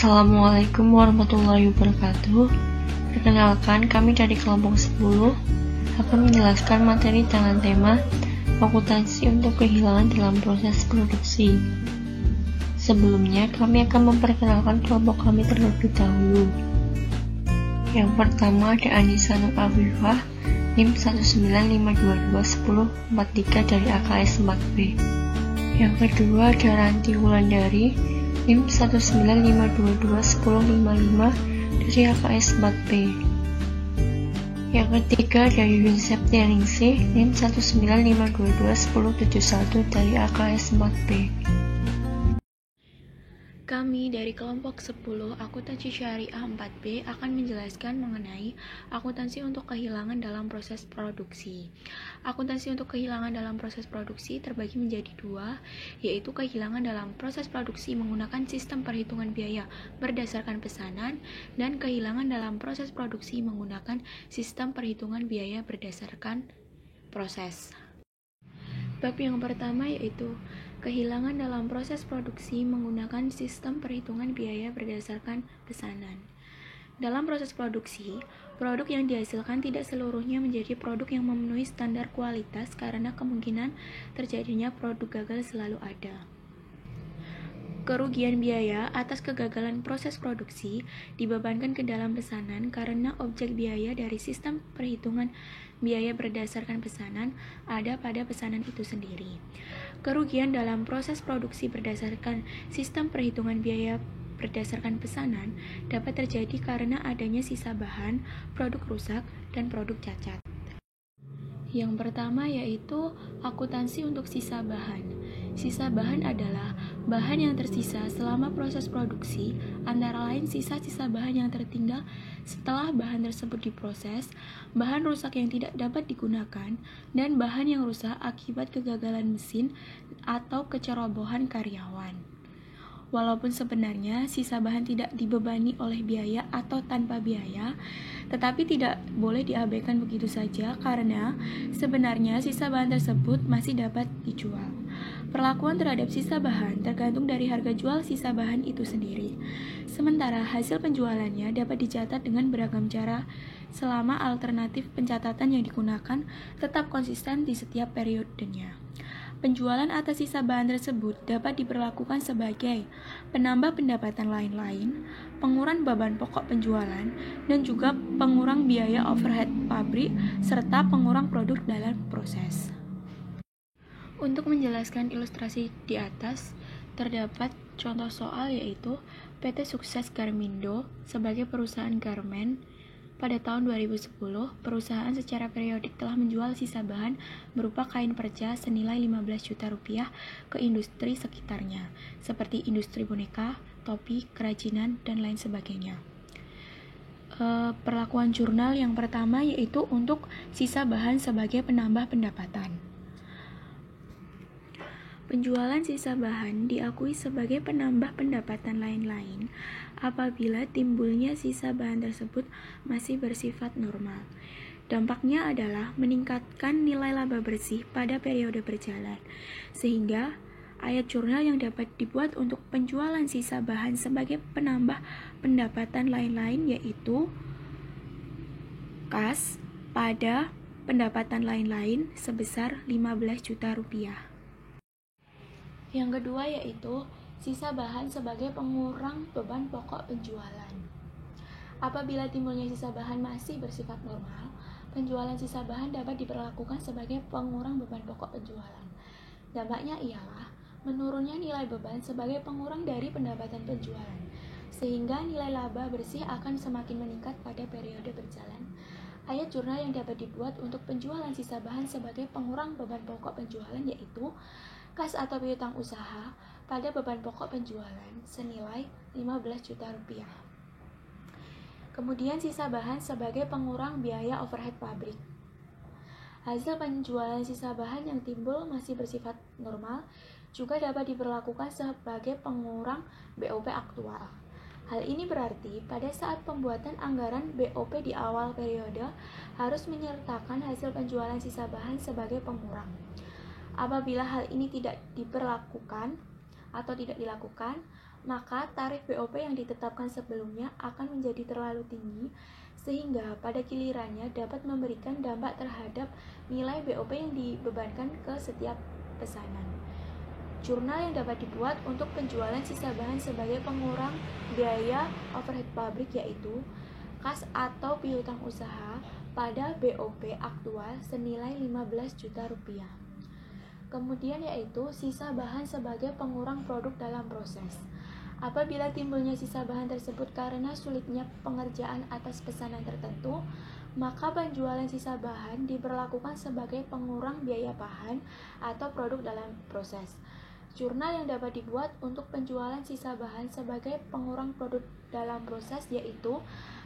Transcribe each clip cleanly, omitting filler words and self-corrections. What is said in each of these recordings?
Assalamualaikum warahmatullahi wabarakatuh. Perkenalkan, kami dari kelompok 10 akan menjelaskan materi dengan tema akuntansi untuk kehilangan dalam proses produksi. Sebelumnya, kami akan memperkenalkan kelompok kami terlebih dahulu. Yang pertama ada Anissa Nur Afifah, NIM 195221043 dari AKS 4B. Yang kedua ada Ranti Wulandari, NIM 195221055 dari AKS 4B. Yang ketiga ada Yuyun Septianingsih, NIM 195221071 dari AKS 4B. Kami dari kelompok 10 Akuntansi Syariah 4B akan menjelaskan mengenai akuntansi untuk kehilangan dalam proses produksi. Akuntansi untuk kehilangan dalam proses produksi terbagi menjadi dua, yaitu kehilangan dalam proses produksi menggunakan sistem perhitungan biaya berdasarkan pesanan dan kehilangan dalam proses produksi menggunakan sistem perhitungan biaya berdasarkan proses. Bab yang pertama yaitu kehilangan dalam proses produksi menggunakan sistem perhitungan biaya berdasarkan pesanan. Dalam proses produksi, produk yang dihasilkan tidak seluruhnya menjadi produk yang memenuhi standar kualitas karena kemungkinan terjadinya produk gagal selalu ada. Kerugian biaya atas kegagalan proses produksi dibebankan ke dalam pesanan karena objek biaya dari sistem perhitungan biaya berdasarkan pesanan ada pada pesanan itu sendiri. Kerugian dalam proses produksi berdasarkan sistem perhitungan biaya berdasarkan pesanan dapat terjadi karena adanya sisa bahan, produk rusak, dan produk cacat. Yang pertama yaitu akuntansi untuk sisa bahan. Sisa bahan adalah bahan yang tersisa selama proses produksi, antara lain sisa-sisa bahan yang tertinggal setelah bahan tersebut diproses, bahan rusak yang tidak dapat digunakan, dan bahan yang rusak akibat kegagalan mesin atau kecerobohan karyawan. Walaupun sebenarnya sisa bahan tidak dibebani oleh biaya atau tanpa biaya, tetapi tidak boleh diabaikan begitu saja karena sebenarnya sisa bahan tersebut masih dapat dijual. Perlakuan terhadap sisa bahan tergantung dari harga jual sisa bahan itu sendiri. Sementara hasil penjualannya dapat dicatat dengan beragam cara selama alternatif pencatatan yang digunakan tetap konsisten di setiap periodenya. Penjualan atas sisa bahan tersebut dapat diperlakukan sebagai penambah pendapatan lain-lain, pengurang beban pokok penjualan, dan juga pengurang biaya overhead pabrik, serta pengurang produk dalam proses. Untuk menjelaskan ilustrasi di atas, terdapat contoh soal yaitu PT Sukses Garmindo sebagai perusahaan garmen. Pada tahun 2010, perusahaan secara periodik telah menjual sisa bahan berupa kain perca senilai 15 juta rupiah ke industri sekitarnya, seperti industri boneka, topi, kerajinan, dan lain sebagainya. Perlakuan jurnal yang pertama yaitu untuk sisa bahan sebagai penambah pendapatan. Penjualan sisa bahan diakui sebagai penambah pendapatan lain-lain apabila timbulnya sisa bahan tersebut masih bersifat normal. Dampaknya adalah meningkatkan nilai laba bersih pada periode berjalan, sehingga ayat jurnal yang dapat dibuat untuk penjualan sisa bahan sebagai penambah pendapatan lain-lain yaitu kas pada pendapatan lain-lain sebesar 15 juta rupiah. Yang kedua yaitu sisa bahan sebagai pengurang beban pokok penjualan. Apabila timbulnya sisa bahan masih bersifat normal, penjualan sisa bahan dapat diperlakukan sebagai pengurang beban pokok penjualan. Dampaknya ialah menurunnya nilai beban sebagai pengurang dari pendapatan penjualan, sehingga nilai laba bersih akan semakin meningkat pada periode berjalan. Ayat jurnal yang dapat dibuat untuk penjualan sisa bahan sebagai pengurang beban pokok penjualan yaitu kas atau piutang usaha pada beban pokok penjualan senilai 15 juta rupiah. Kemudian sisa bahan sebagai pengurang biaya overhead pabrik. Hasil penjualan sisa bahan yang timbul masih bersifat normal juga dapat diperlakukan sebagai pengurang BOP aktual. Hal ini berarti pada saat pembuatan anggaran BOP di awal periode harus menyertakan hasil penjualan sisa bahan sebagai pengurang. Apabila hal ini tidak dilakukan, maka tarif BOP yang ditetapkan sebelumnya akan menjadi terlalu tinggi sehingga pada gilirannya dapat memberikan dampak terhadap nilai BOP yang dibebankan ke setiap pesanan. Jurnal yang dapat dibuat untuk penjualan sisa bahan sebagai pengurang biaya overhead pabrik yaitu kas atau piutang usaha pada BOP aktual senilai 15 juta rupiah. Kemudian yaitu sisa bahan sebagai pengurang produk dalam proses. Apabila timbulnya sisa bahan tersebut karena sulitnya pengerjaan atas pesanan tertentu, maka penjualan sisa bahan diberlakukan sebagai pengurang biaya bahan atau produk dalam proses. Jurnal yang dapat dibuat untuk penjualan sisa bahan sebagai pengurang produk dalam proses yaitu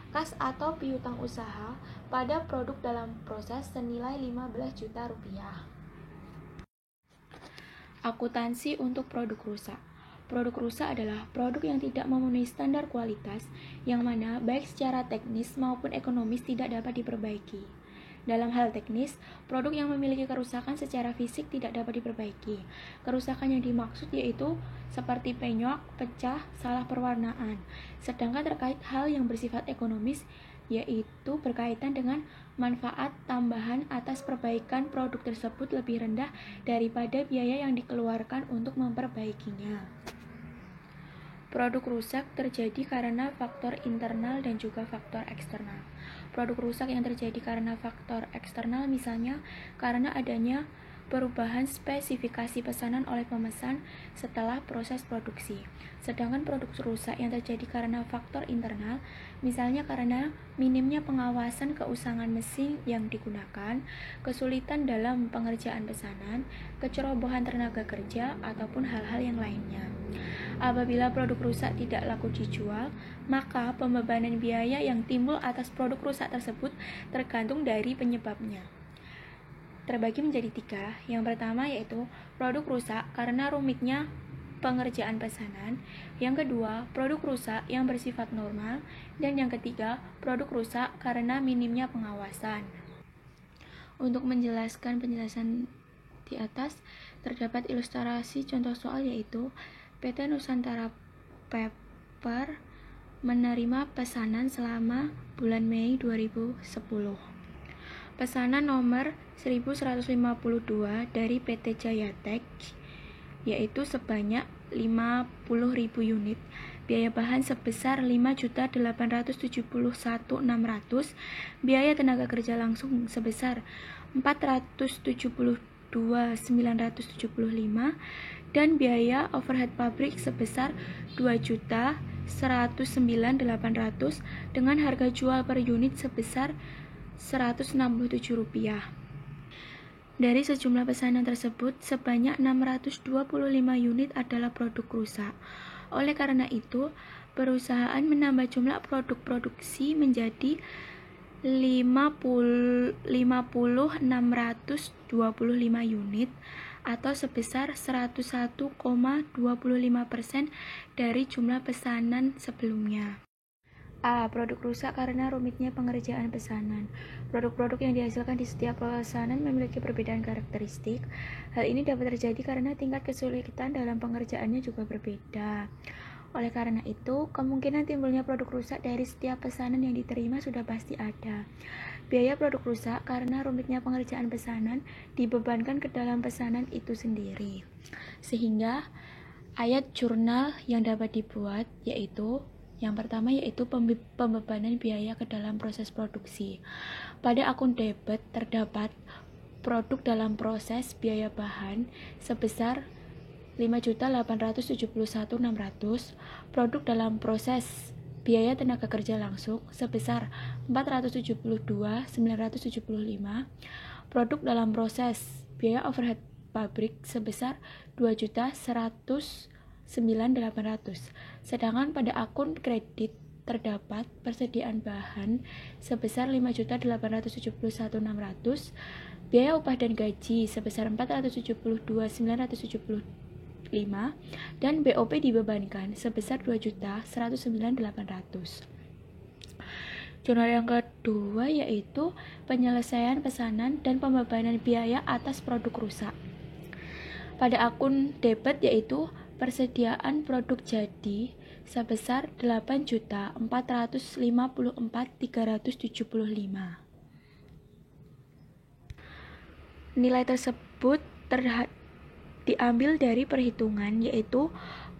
kas atau piutang usaha pada produk dalam proses senilai 15 juta rupiah. Akuntansi untuk produk rusak. Produk rusak adalah produk yang tidak memenuhi standar kualitas, yang mana baik secara teknis maupun ekonomis tidak dapat diperbaiki. Dalam hal teknis, produk yang memiliki kerusakan secara fisik tidak dapat diperbaiki. Kerusakan yang dimaksud yaitu seperti penyok, pecah, salah perwarnaan. Sedangkan terkait hal yang bersifat ekonomis, yaitu berkaitan dengan manfaat tambahan atas perbaikan produk tersebut lebih rendah daripada biaya yang dikeluarkan untuk memperbaikinya. Produk rusak terjadi karena faktor internal dan juga faktor eksternal. Produk rusak yang terjadi karena faktor eksternal misalnya karena adanya perubahan spesifikasi pesanan oleh pemesan setelah proses produksi. Sedangkan produk rusak yang terjadi karena faktor internal misalnya karena minimnya pengawasan keusangan mesin yang digunakan, kesulitan dalam pengerjaan pesanan, kecerobohan tenaga kerja, ataupun hal-hal yang lainnya. Apabila produk rusak tidak laku dijual, maka pembebanan biaya yang timbul atas produk rusak tersebut tergantung dari penyebabnya. Terbagi menjadi 3. Yang pertama yaitu produk rusak karena rumitnya pengerjaan pesanan. Yang kedua, produk rusak yang bersifat normal. Dan yang ketiga, produk rusak karena minimnya pengawasan. Untuk menjelaskan penjelasan di atas, terdapat ilustrasi contoh soal yaitu PT Nusantara Paper menerima pesanan selama bulan Mei 2010. Pesanan nomor 1152 dari PT Jayatek yaitu sebanyak 50.000 unit, biaya bahan sebesar 5.871.600, biaya tenaga kerja langsung sebesar 472.975 dan biaya overhead pabrik sebesar 2.109.800 dengan harga jual per unit sebesar Rp167. Dari sejumlah pesanan tersebut, sebanyak 625 unit adalah produk rusak. Oleh karena itu, perusahaan menambah jumlah produk produksi menjadi 50.625 unit atau sebesar 101,25% dari jumlah pesanan sebelumnya. A. Produk rusak karena rumitnya pengerjaan pesanan. Produk-produk yang dihasilkan di setiap pesanan memiliki perbedaan karakteristik. Hal ini dapat terjadi karena tingkat kesulitan dalam pengerjaannya juga berbeda. Oleh karena itu, kemungkinan timbulnya produk rusak dari setiap pesanan yang diterima sudah pasti ada. Biaya produk rusak karena rumitnya pengerjaan pesanan dibebankan ke dalam pesanan itu sendiri. Sehingga ayat jurnal yang dapat dibuat yaitu yang pertama yaitu pembebanan biaya ke dalam proses produksi. Pada akun debit terdapat produk dalam proses biaya bahan sebesar 5.871.600, produk dalam proses biaya tenaga kerja langsung sebesar 472.975, produk dalam proses biaya overhead pabrik sebesar 2.109.800. Sedangkan pada akun kredit terdapat persediaan bahan sebesar 5.871.600, biaya upah dan gaji sebesar 472.975 dan BOP dibebankan sebesar 2.109.800. Jurnal yang kedua yaitu penyelesaian pesanan dan pembebanan biaya atas produk rusak. Pada akun debit yaitu persediaan produk jadi sebesar 8.454.375. Nilai tersebut diambil dari perhitungan, yaitu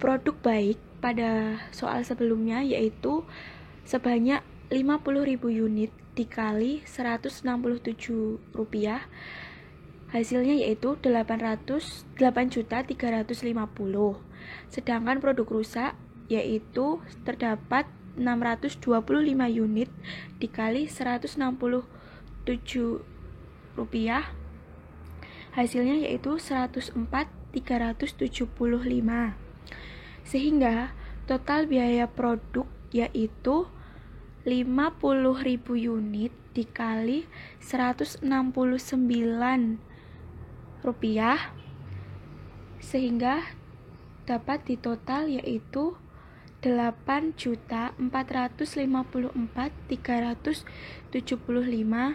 produk baik pada soal sebelumnya, yaitu sebanyak 50.000 unit dikali 167 rupiah, hasilnya yaitu 8.350. Sedangkan produk rusak yaitu terdapat 625 unit dikali 167 rupiah, hasilnya yaitu 104.375. Sehingga total biaya produk yaitu 50.000 unit dikali 169 rupiah, sehingga dapat ditotal yaitu 8.454.375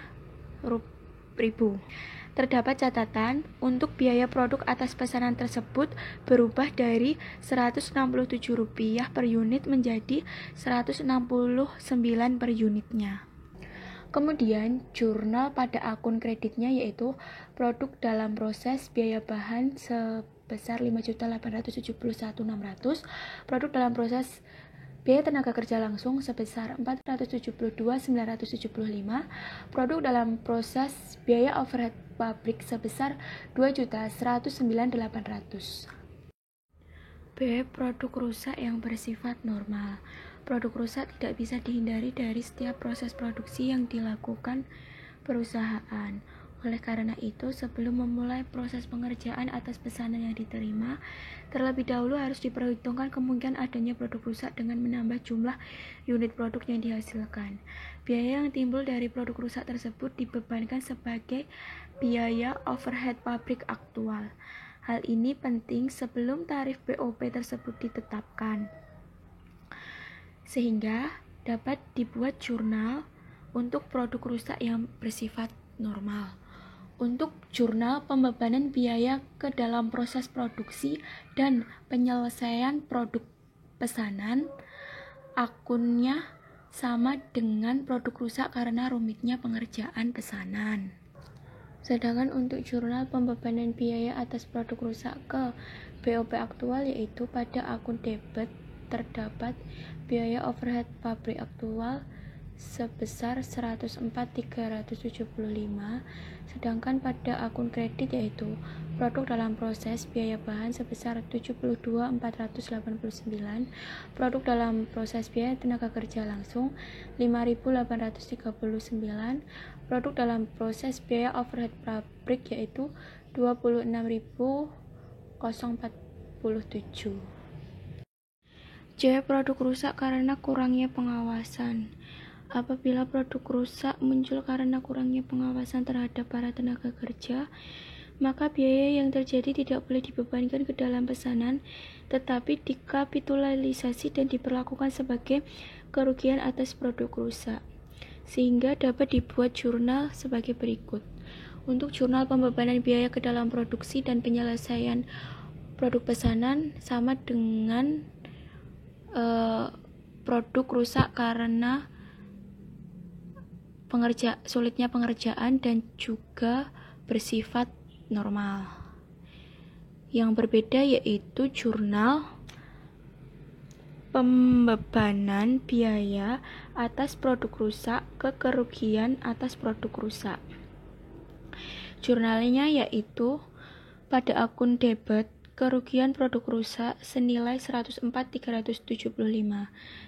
ribu. Terdapat catatan untuk biaya produk atas pesanan tersebut berubah dari Rp167 per unit menjadi Rp169 per unitnya. Kemudian jurnal pada akun kreditnya yaitu produk dalam proses biaya bahan sebesar 5.871.600, produk dalam proses biaya tenaga kerja langsung sebesar 472.975, produk dalam proses biaya overhead pabrik sebesar 2.109.800. B. Produk rusak yang bersifat normal. Produk rusak tidak bisa dihindari dari setiap proses produksi yang dilakukan perusahaan. Oleh karena itu, sebelum memulai proses pengerjaan atas pesanan yang diterima, terlebih dahulu harus diperhitungkan kemungkinan adanya produk rusak dengan menambah jumlah unit produk yang dihasilkan. Biaya yang timbul dari produk rusak tersebut dibebankan sebagai biaya overhead pabrik aktual. Hal ini penting sebelum tarif BOP tersebut ditetapkan, sehingga dapat dibuat jurnal untuk produk rusak yang bersifat normal. Untuk jurnal pembebanan biaya ke dalam proses produksi dan penyelesaian produk pesanan, akunnya sama dengan produk rusak karena rumitnya pengerjaan pesanan. Sedangkan untuk jurnal pembebanan biaya atas produk rusak ke BOP aktual, yaitu pada akun debit terdapat biaya overhead pabrik aktual sebesar 104.375, sedangkan pada akun kredit yaitu produk dalam proses biaya bahan sebesar 72.489, produk dalam proses biaya tenaga kerja langsung 5.839, produk dalam proses biaya overhead pabrik yaitu 26.047. J. Produk rusak karena kurangnya pengawasan. Apabila produk rusak muncul karena kurangnya pengawasan terhadap para tenaga kerja, maka biaya yang terjadi tidak boleh dibebankan ke dalam pesanan, tetapi dikapitalisasi dan diperlakukan sebagai kerugian atas produk rusak, sehingga dapat dibuat jurnal sebagai berikut. Untuk jurnal pembebanan biaya ke dalam produksi dan penyelesaian produk pesanan sama dengan produk rusak karena sulitnya pengerjaan dan juga bersifat normal. Yang berbeda yaitu jurnal pembebanan biaya atas produk rusak ke kerugian atas produk rusak. Jurnalnya yaitu pada akun debit kerugian produk rusak senilai 104.375,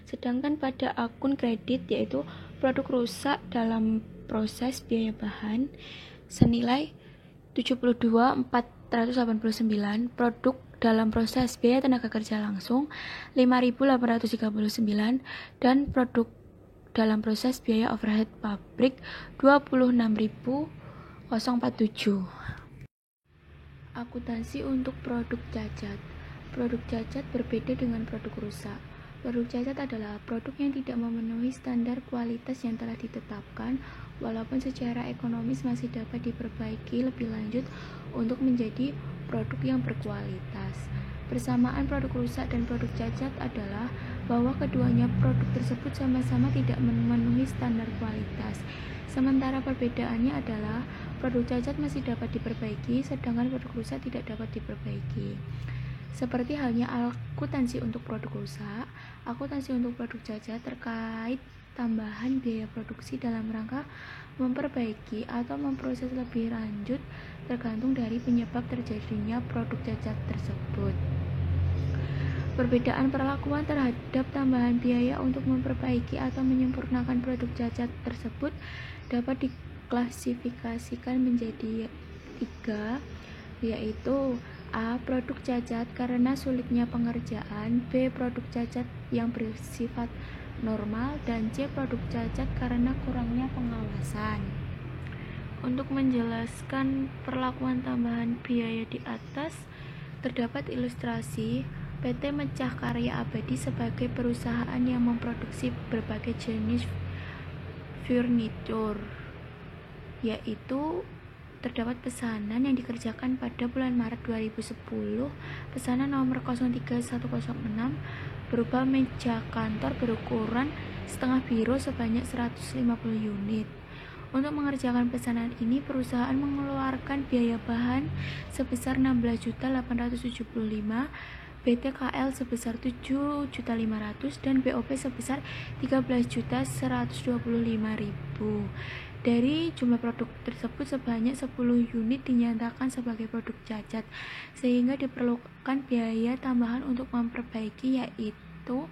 sedangkan pada akun kredit yaitu produk rusak dalam proses biaya bahan senilai 72.489, produk dalam proses biaya tenaga kerja langsung 5.839, dan produk dalam proses biaya overhead pabrik 26.047. Akuntansi untuk produk cacat. Produk cacat berbeda dengan produk rusak. Produk cacat adalah produk yang tidak memenuhi standar kualitas yang telah ditetapkan, walaupun secara ekonomis masih dapat diperbaiki lebih lanjut untuk menjadi produk yang berkualitas. Persamaan produk rusak dan produk cacat adalah bahwa keduanya produk tersebut sama-sama tidak memenuhi standar kualitas. Sementara perbedaannya adalah produk cacat masih dapat diperbaiki, sedangkan produk rusak tidak dapat diperbaiki. Seperti halnya akuntansi untuk produk rusak, akuntansi untuk produk cacat terkait tambahan biaya produksi dalam rangka memperbaiki atau memproses lebih lanjut tergantung dari penyebab terjadinya produk cacat tersebut. Perbedaan perlakuan terhadap tambahan biaya untuk memperbaiki atau menyempurnakan produk cacat tersebut dapat diklasifikasikan menjadi 3, yaitu A. Produk cacat karena sulitnya pengerjaan, B. Produk cacat yang bersifat normal, dan C. Produk cacat karena kurangnya pengawasan. Untuk menjelaskan perlakuan tambahan biaya di atas, terdapat ilustrasi. PT Mecah Karya Abadi sebagai perusahaan yang memproduksi berbagai jenis furnitur, yaitu terdapat pesanan yang dikerjakan pada bulan Maret 2010, pesanan nomor 03106 berupa meja kantor berukuran setengah biro sebanyak 150 unit. Untuk mengerjakan pesanan ini, perusahaan mengeluarkan biaya bahan sebesar 16.875, BTKL sebesar 7.500, dan BOP sebesar 13.125.000. Dari jumlah produk tersebut, sebanyak 10 unit dinyatakan sebagai produk cacat, sehingga diperlukan biaya tambahan untuk memperbaiki, yaitu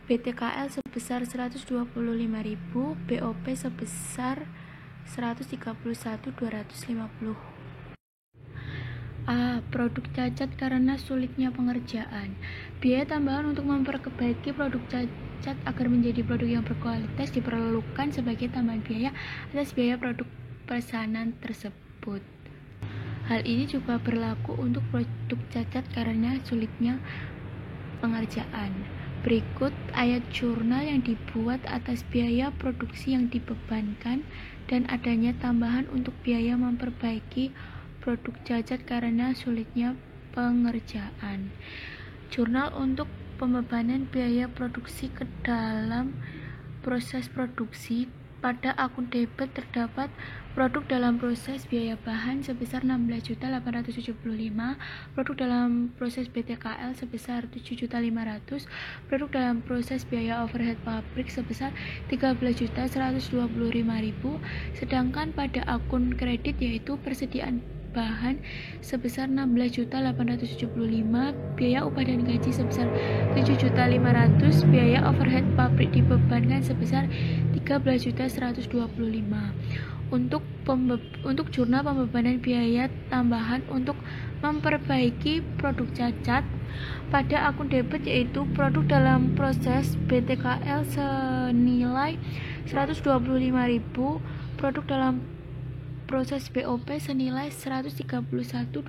BTKL sebesar 125.000, BOP sebesar 131.250. A. Produk cacat karena sulitnya pengerjaan. Biaya tambahan untuk memperbaiki produk cacat agar menjadi produk yang berkualitas diperlukan sebagai tambahan biaya atas biaya produk pesanan tersebut. Hal ini juga berlaku untuk produk cacat karena sulitnya pengerjaan. Berikut ayat jurnal yang dibuat atas biaya produksi yang dibebankan dan adanya tambahan untuk biaya memperbaiki produk cacat karena sulitnya pengerjaan. Jurnal untuk pembebanan biaya produksi ke dalam proses produksi. Pada akun debit terdapat produk dalam proses biaya bahan sebesar 16.875, produk dalam proses BTKL sebesar 7.500, produk dalam proses biaya overhead pabrik sebesar 13.125.000, sedangkan pada akun kredit yaitu persediaan bahan sebesar 16.875, biaya upah dan gaji sebesar 7.500, biaya overhead pabrik dibebankan sebesar 13.125. Untuk jurnal pembebanan biaya tambahan untuk memperbaiki produk cacat, pada akun debit yaitu produk dalam proses BTKL senilai 125.000, produk dalam proses BOP senilai 131.250,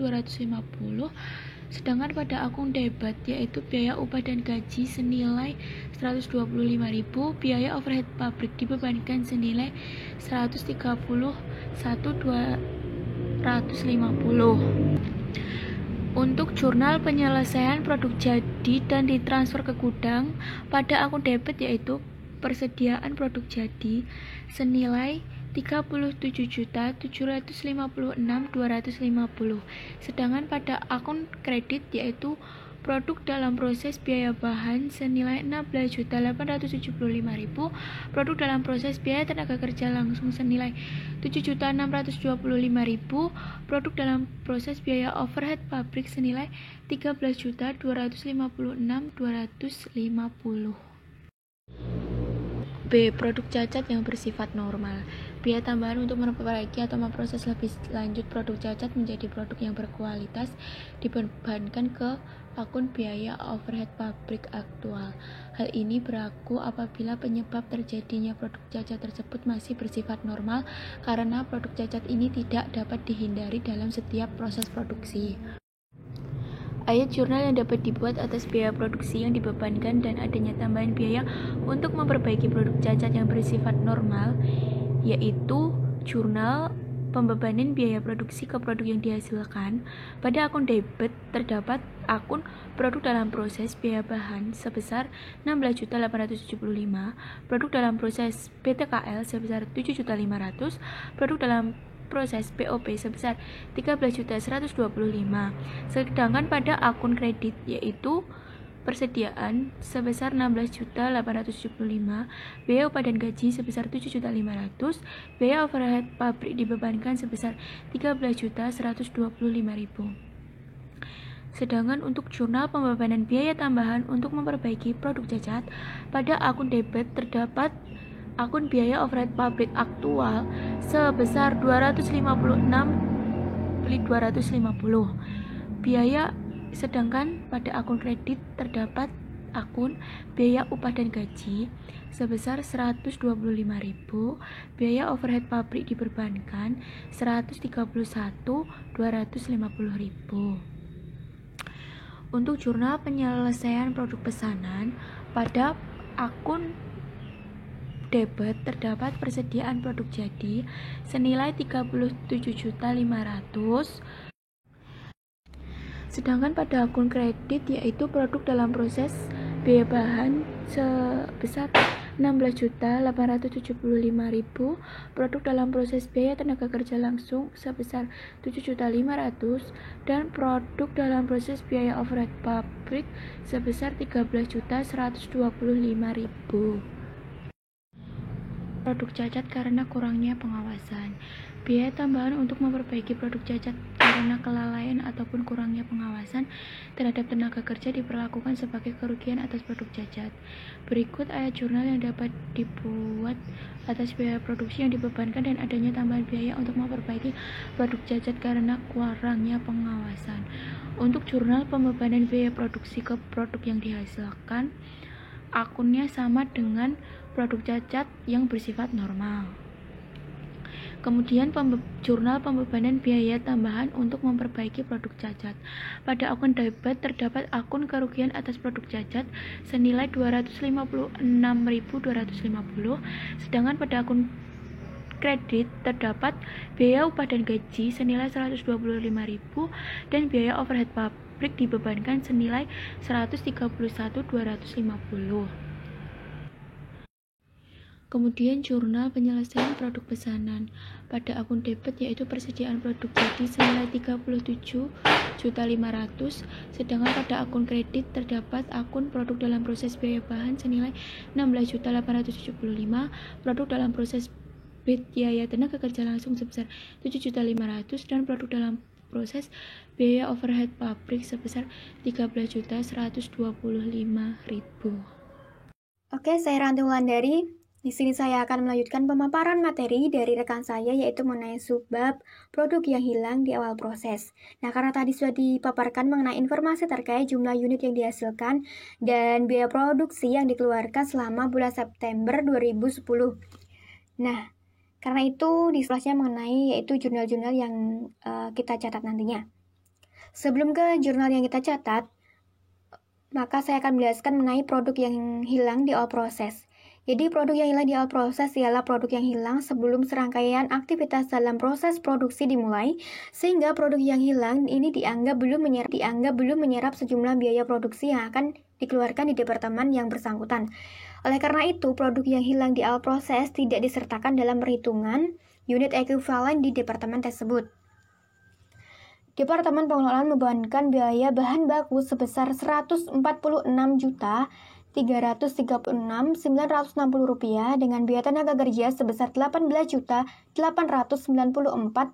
sedangkan pada akun debit yaitu biaya upah dan gaji senilai 125.000, biaya overhead pabrik dibebankan senilai 131.250. Untuk jurnal penyelesaian produk jadi dan ditransfer ke gudang, pada akun debit yaitu persediaan produk jadi senilai 37.756.250, sedangkan pada akun kredit yaitu produk dalam proses biaya bahan senilai 16.875.000, produk dalam proses biaya tenaga kerja langsung senilai 7.625.000, produk dalam proses biaya overhead pabrik senilai 13.256.250. B. Produk cacat yang bersifat normal. Biaya tambahan untuk memperbaiki atau memproses lebih lanjut produk cacat menjadi produk yang berkualitas dibebankan ke akun biaya overhead pabrik aktual. Hal ini berlaku apabila penyebab terjadinya produk cacat tersebut masih bersifat normal karena produk cacat ini tidak dapat dihindari dalam setiap proses produksi. Ayat jurnal yang dapat dibuat atas biaya produksi yang dibebankan dan adanya tambahan biaya untuk memperbaiki produk cacat yang bersifat normal, yaitu jurnal pembebanan biaya produksi ke produk yang dihasilkan. Pada akun debit terdapat akun produk dalam proses biaya bahan sebesar 16.875, produk dalam proses BTKL sebesar 7.500, produk dalam proses BOP sebesar 13.125. Sedangkan pada akun kredit yaitu persediaan sebesar 16.875, biaya upah dan gaji sebesar 7.500, biaya overhead pabrik dibebankan sebesar 13.125.000. Sedangkan untuk jurnal pembebanan biaya tambahan untuk memperbaiki produk cacat, pada akun debit terdapat akun biaya overhead pabrik aktual sebesar 256.250 biaya. Sedangkan pada akun kredit terdapat akun biaya upah dan gaji sebesar 125.000, biaya overhead pabrik dibebankan 131.250.000. Untuk jurnal penyelesaian produk pesanan, pada akun debit terdapat persediaan produk jadi senilai 37.500. Sedangkan pada akun kredit yaitu produk dalam proses biaya bahan sebesar 16.875.000, produk dalam proses biaya tenaga kerja langsung sebesar 7.500.000, dan produk dalam proses biaya overhead pabrik sebesar 13.125.000. Produk cacat karena kurangnya pengawasan. Biaya tambahan untuk memperbaiki produk cacat karena kelalaian ataupun kurangnya pengawasan terhadap tenaga kerja diperlakukan sebagai kerugian atas produk cacat. Berikut ayat jurnal yang dapat dibuat atas biaya produksi yang dibebankan dan adanya tambahan biaya untuk memperbaiki produk cacat karena kurangnya pengawasan. Untuk jurnal pembebanan biaya produksi ke produk yang dihasilkan, akunnya sama dengan produk cacat yang bersifat normal. Kemudian jurnal pembebanan biaya tambahan untuk memperbaiki produk cacat. Pada akun debit terdapat akun kerugian atas produk cacat senilai 256.250, sedangkan pada akun kredit terdapat biaya upah dan gaji senilai 125.000 dan biaya overhead pabrik dibebankan senilai 131.250. Kemudian jurnal penyelesaian produk pesanan. Pada akun debit yaitu persediaan produk jadi senilai 37.500, sedangkan pada akun kredit terdapat akun produk dalam proses biaya bahan senilai 16.875, produk dalam proses biaya tenaga kerja langsung sebesar 7.500, dan produk dalam proses biaya overhead pabrik sebesar 13.125.000. Oke, saya Ranti Wulandari. Di sini saya akan melanjutkan pemaparan materi dari rekan saya yaitu mengenai subbab produk yang hilang di awal proses. Nah, karena tadi sudah dipaparkan mengenai informasi terkait jumlah unit yang dihasilkan dan biaya produksi yang dikeluarkan selama bulan September 2010. Nah, karena itu di setelahnya mengenai yaitu jurnal-jurnal yang kita catat nantinya. Sebelum ke jurnal yang kita catat, maka saya akan menjelaskan mengenai produk yang hilang di awal proses. Jadi produk yang hilang di awal proses ialah produk yang hilang sebelum serangkaian aktivitas dalam proses produksi dimulai, sehingga produk yang hilang ini dianggap belum menyerap sejumlah biaya produksi yang akan dikeluarkan di departemen yang bersangkutan. Oleh karena itu, produk yang hilang di awal proses tidak disertakan dalam perhitungan unit ekuivalen di departemen tersebut. Departemen Pengelolaan membebankan biaya bahan baku sebesar Rp346.960.960 dengan biaya tenaga kerja sebesar Rp18.894.240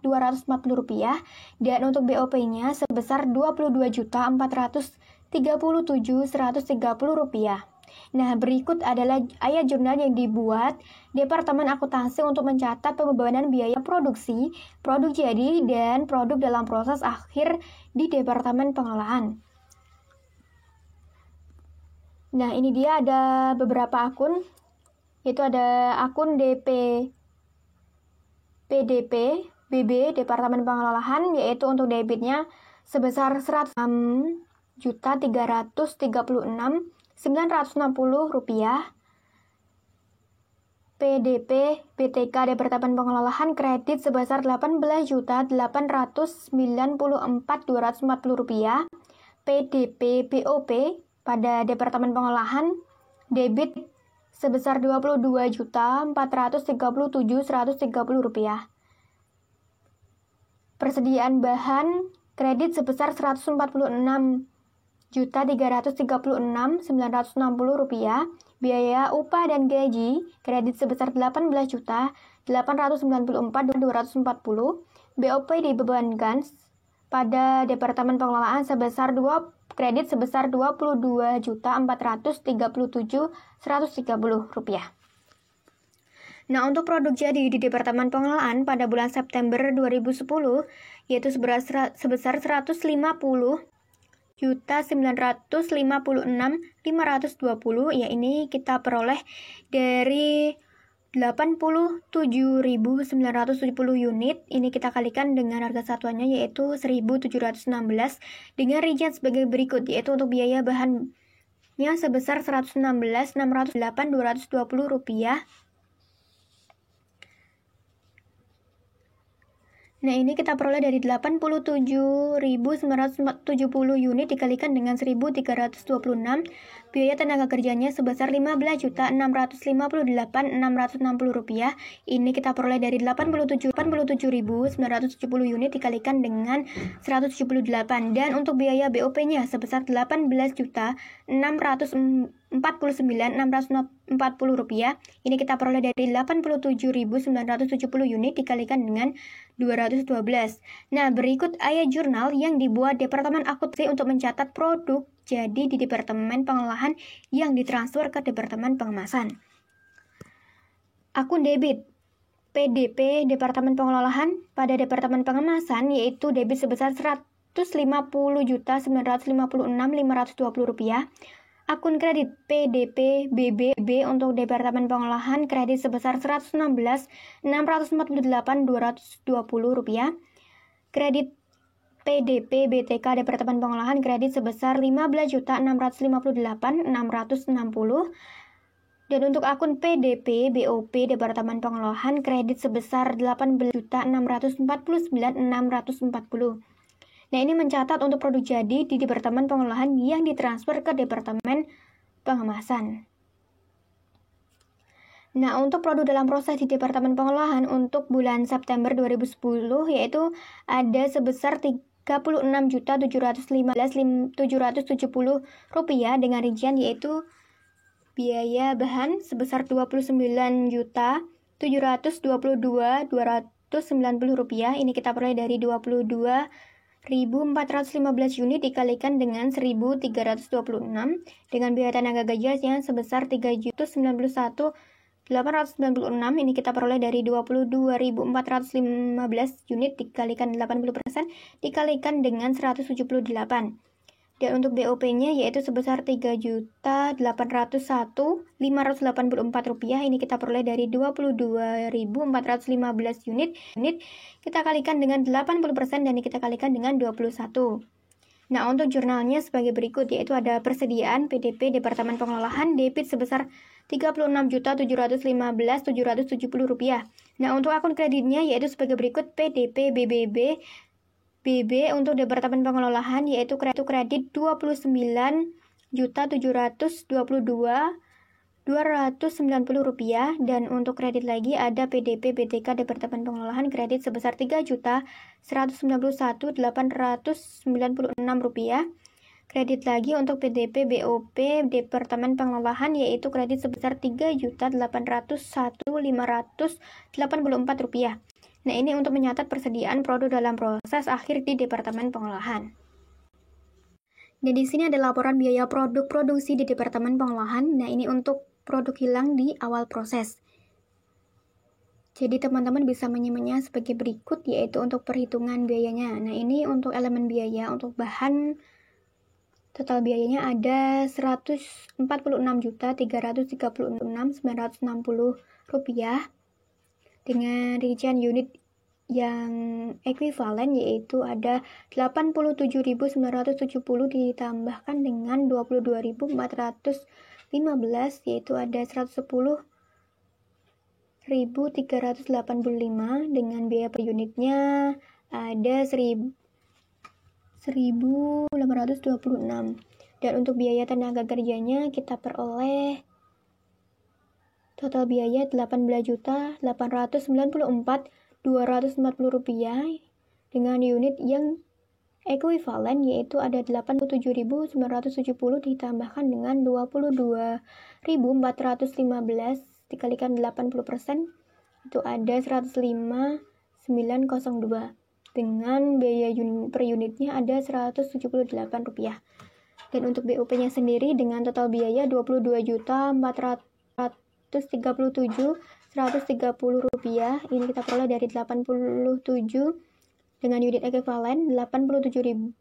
dan untuk BOP-nya sebesar Rp24.437.130. Nah, berikut adalah ayat jurnal yang dibuat Departemen Akuntansi untuk mencatat pembebanan biaya produksi, produk jadi, dan produk dalam proses akhir di Departemen Pengelolaan. Nah, ini dia ada beberapa akun, yaitu ada akun DP PDP BB Departemen Pengelolaan, yaitu untuk debitnya sebesar Rp106.336.960. PDP BTK Departemen Pengelolaan kredit sebesar Rp18.894.240. PDP BOP pada Departemen Pengolahan debit sebesar Rp22.437.130. Persediaan bahan kredit sebesar Rp144.336.960. Biaya upah dan gaji kredit sebesar Rp18.894.240. BOP dibebankan pada Departemen Pengelolaan sebesar kredit sebesar Rp22.437.130. Nah, untuk produk jadi di Departemen Pengelolaan pada bulan September 2010 yaitu sebesar 150.956.520, ya ini kita peroleh dari 87.970 unit. Ini kita kalikan dengan harga satuannya yaitu 1.716 dengan rincian sebagai berikut, yaitu untuk biaya bahannya sebesar Rp116.608.220. Nah, ini kita peroleh dari 87.970 unit dikalikan dengan 1.326. Biaya tenaga kerjanya sebesar Rp15.658.660. Ini kita peroleh dari 87.970 unit dikalikan dengan 178. Dan untuk biaya BOP-nya sebesar Rp18.649.640. Ini kita peroleh dari 87.970 unit dikalikan dengan 212. Nah, berikut ayat jurnal yang dibuat Departemen Akuntansi untuk mencatat produk jadi di Departemen Pengolahan yang ditransfer ke Departemen Pengemasan. Akun debit PDP Departemen Pengelolaan pada Departemen Pengemasan yaitu debit sebesar Rp150.956.520. Akun kredit PDP BBB untuk Departemen Pengolahan kredit sebesar Rp116.648.220. Kredit PDP BTK Departemen Pengolahan kredit sebesar Rp15.658.660. Dan untuk akun PDP BOP Departemen Pengolahan kredit sebesar Rp18.649.640. Nah, ini mencatat untuk produk jadi di Departemen Pengolahan yang ditransfer ke Departemen Pengemasan. Nah, untuk produk dalam proses di Departemen Pengolahan untuk bulan September 2010 yaitu ada sebesar Rp36.715.770 dengan rincian yaitu biaya bahan sebesar Rp29.722.290. Ini kita peroleh dari 22.415 unit dikalikan dengan 1.326 dengan biaya tenaga gajinya sebesar 3.091.896. Ini kita peroleh dari 22.415 unit dikalikan 80% dikalikan dengan 178. Dan untuk BOP-nya yaitu sebesar Rp3.801.584. Ini kita peroleh dari 22.415 unit kita kalikan dengan 80% dan kita kalikan dengan 21. Nah, untuk jurnalnya sebagai berikut yaitu ada persediaan PDP Departemen Pengelolaan debit sebesar Rp36.715.770. Nah, untuk akun kreditnya yaitu sebagai berikut PDP BBB untuk Departemen Pengelolaan yaitu kredit Rp29.722.290 dan untuk kredit lagi ada PDP BTK Departemen Pengelolaan kredit sebesar Rp3.191.896. Kredit lagi untuk PDP BOP Departemen Pengelolaan yaitu kredit sebesar Rp3.801.584. Nah, ini untuk mencatat persediaan produk dalam proses akhir di Departemen Pengolahan. Dan di sini ada laporan biaya produk produksi di Departemen Pengolahan. Nah, ini untuk produk hilang di awal proses. Jadi teman-teman bisa menyimaknya sebagai berikut yaitu untuk perhitungan biayanya. Nah, ini untuk elemen biaya untuk bahan total biayanya ada Rp146.336.960 dengan rincian unit yang ekuivalen yaitu ada 87.970 ditambahkan dengan 22.415 yaitu ada 110 1.385 dengan biaya per unitnya ada 1.826. Dan untuk biaya tenaga kerjanya kita peroleh total biaya Rp800.894.240 dengan unit yang ekuivalen yaitu ada 87.970 ditambahkan dengan 22.415 dikalikan 80% itu ada 105.902 dengan biaya per unitnya ada Rp178. Dan untuk BUP-nya sendiri dengan total biaya Rp22.437.130 ini kita peroleh dari 87 dengan unit ekuivalen 87.970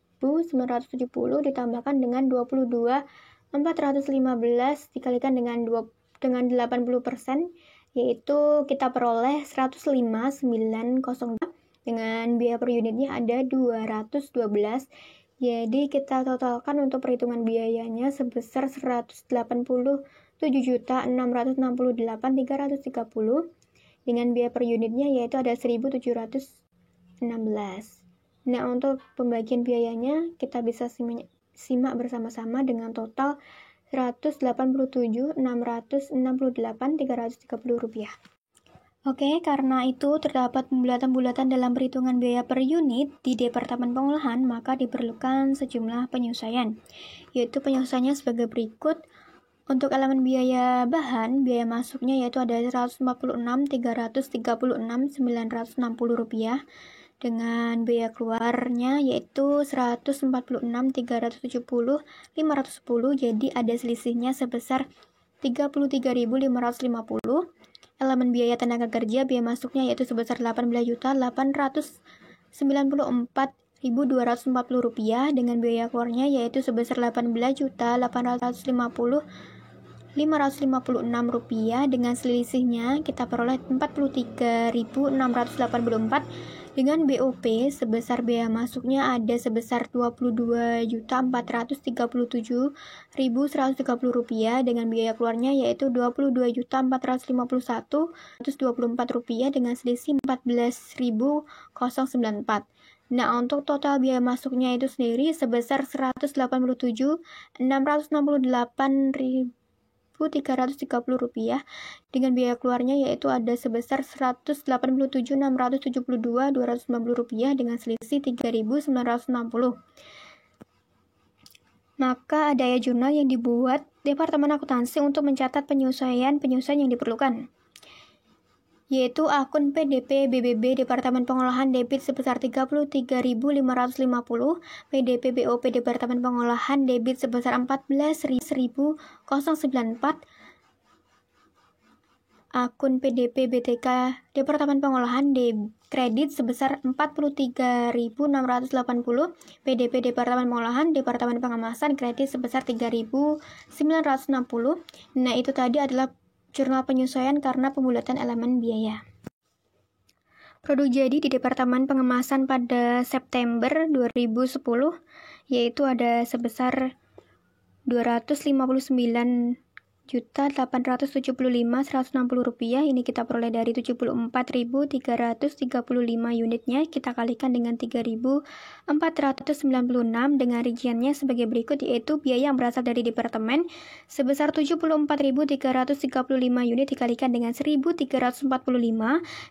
ditambahkan dengan 22.415 dikalikan dengan 80% yaitu kita peroleh 105.902 dengan biaya per unitnya ada 212. Jadi kita totalkan untuk perhitungan biayanya sebesar 187.668.330 dengan biaya per unitnya yaitu ada 1.716. Nah, untuk pembagian biayanya kita bisa simak bersama-sama dengan total Rp187.668.330. Oke, karena itu terdapat bulatan-bulatan dalam perhitungan biaya per unit di Departemen Pengolahan, maka diperlukan sejumlah penyesuaian, yaitu penyesuaiannya sebagai berikut. Untuk elemen biaya bahan, biaya masuknya yaitu ada Rp146.336.960 dengan biaya keluarnya yaitu Rp146.370.510, jadi ada selisihnya sebesar Rp33.550. Elemen biaya tenaga kerja, biaya masuknya yaitu sebesar Rp18.894.240 dengan biaya keluarnya yaitu sebesar Rp18.850.556 dengan selisihnya kita peroleh Rp43.684 dengan BOP sebesar biaya masuknya ada sebesar Rp22.437.130 dengan biaya keluarnya yaitu Rp22.451.124 dengan selisih Rp14.094. Nah, untuk total biaya masuknya itu sendiri sebesar Rp187.668.330 dengan biaya keluarnya yaitu ada sebesar Rp187.672.290 dengan selisih Rp3.960. Maka ada jurnal yang dibuat Departemen Akuntansi untuk mencatat penyesuaian yang diperlukan, yaitu akun PDP BBB Departemen Pengolahan debit sebesar Rp33.550, PDP BOP Departemen Pengolahan debit sebesar Rp14.094, akun PDP BTK Departemen Pengolahan kredit sebesar Rp43.680, PDP Departemen Pengolahan Departemen Pengemasan kredit sebesar Rp3.960. Nah, itu tadi adalah jurnal penyesuaian karena pembulatan elemen biaya. Produk jadi di Departemen Pengemasan pada September 2010 yaitu ada sebesar Rp259.875.160. Ini kita peroleh dari 74.335 unitnya, kita kalikan dengan 3.496 dengan rinciannya sebagai berikut, yaitu biaya yang berasal dari departemen sebesar 74.335 unit dikalikan dengan 1.345,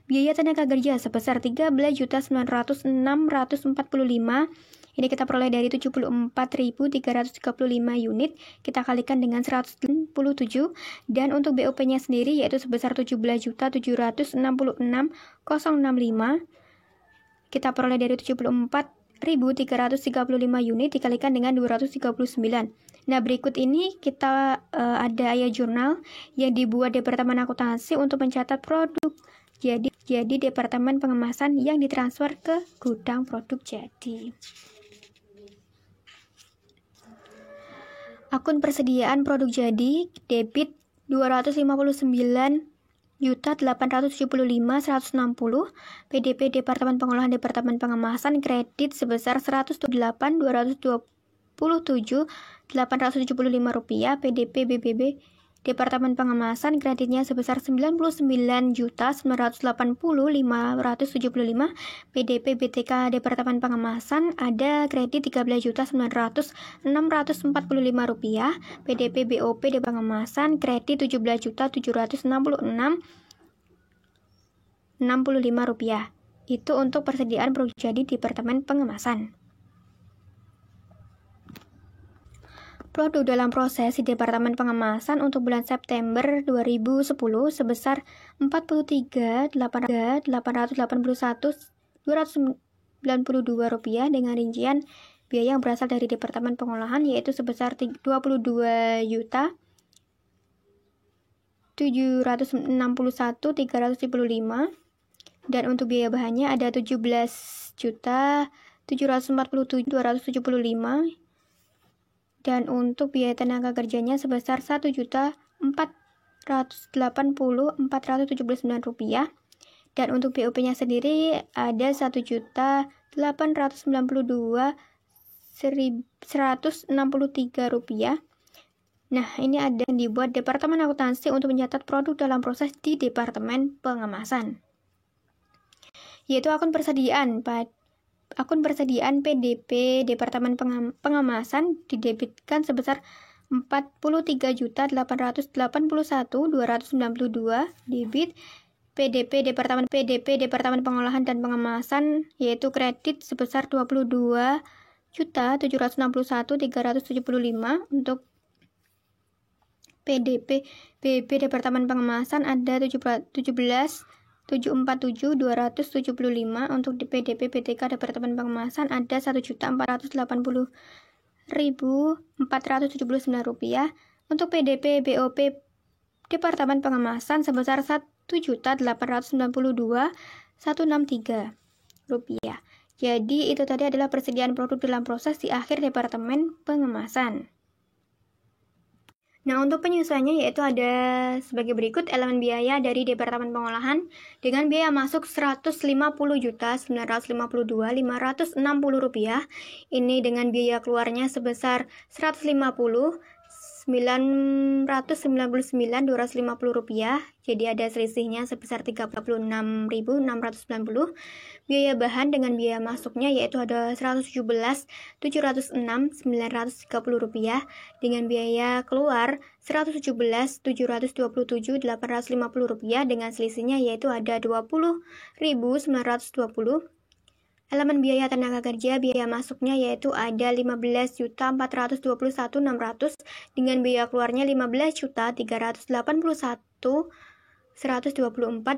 biaya tenaga kerja sebesar 13.900.645. Ini kita peroleh dari 74.335 unit, kita kalikan dengan 167, dan untuk BOP-nya sendiri yaitu sebesar 17.766.065, kita peroleh dari 74.335 unit dikalikan dengan 239. Nah, berikut ini kita ada jurnal yang dibuat Departemen Akuntansi untuk mencatat produk jadi Departemen Pengemasan yang ditransfer ke gudang produk jadi. Akun persediaan produk jadi debit 259.875.160, PDP Departemen Pengolahan Departemen Pengemasan kredit sebesar Rp108.227.875, PDP BBB Departemen Pengemasan kreditnya sebesar 99.980.575. PDP BTK Departemen Pengemasan ada kredit 13.900.645 rupiah. PDP BOP Departemen Pengemasan kredit 17.766.65 rupiah. Itu untuk persediaan produk jadi Departemen Pengemasan. Produk dalam proses di Departemen Pengemasan untuk bulan September 2010 sebesar Rp43.881.292 dengan rincian biaya yang berasal dari Departemen Pengolahan yaitu sebesar Rp22.761.375 dan untuk biaya bahannya ada Rp17.747.275 dan untuk biaya tenaga kerjanya sebesar Rp1.480.479 dan untuk BOP-nya sendiri ada Rp1.892.163. Nah, ini ada yang dibuat Departemen Akuntansi untuk mencatat produk dalam proses di Departemen Pengemasan, yaitu akun persediaan PDP Departemen Pengemasan didebitkan sebesar Rp43.881.292 debit. PDP Departemen Pengolahan dan Pengemasan yaitu kredit sebesar Rp22.761.375. Untuk PDP BB Departemen Pengemasan ada 17.747.275. Untuk di PDP BTK Departemen Pengemasan ada Rp1.480.479. Untuk PDP BOP Departemen Pengemasan sebesar Rp1.892.163. Jadi itu tadi adalah persediaan produk dalam proses di akhir Departemen Pengemasan. Nah, untuk penyesuaiannya yaitu ada sebagai berikut. Elemen biaya dari Departemen Pengolahan dengan biaya masuk Rp150.952.560. Ini dengan biaya keluarnya sebesar Rp150.999.250. Jadi ada selisihnya sebesar Rp36.690. Biaya bahan dengan biaya masuknya yaitu ada Rp117.706.930 dengan biaya keluar Rp117.727.850 dengan selisihnya yaitu ada Rp20.920. Elemen biaya tenaga kerja biaya masuknya yaitu ada Rp15.421.600 dengan biaya keluarnya Rp15.381.124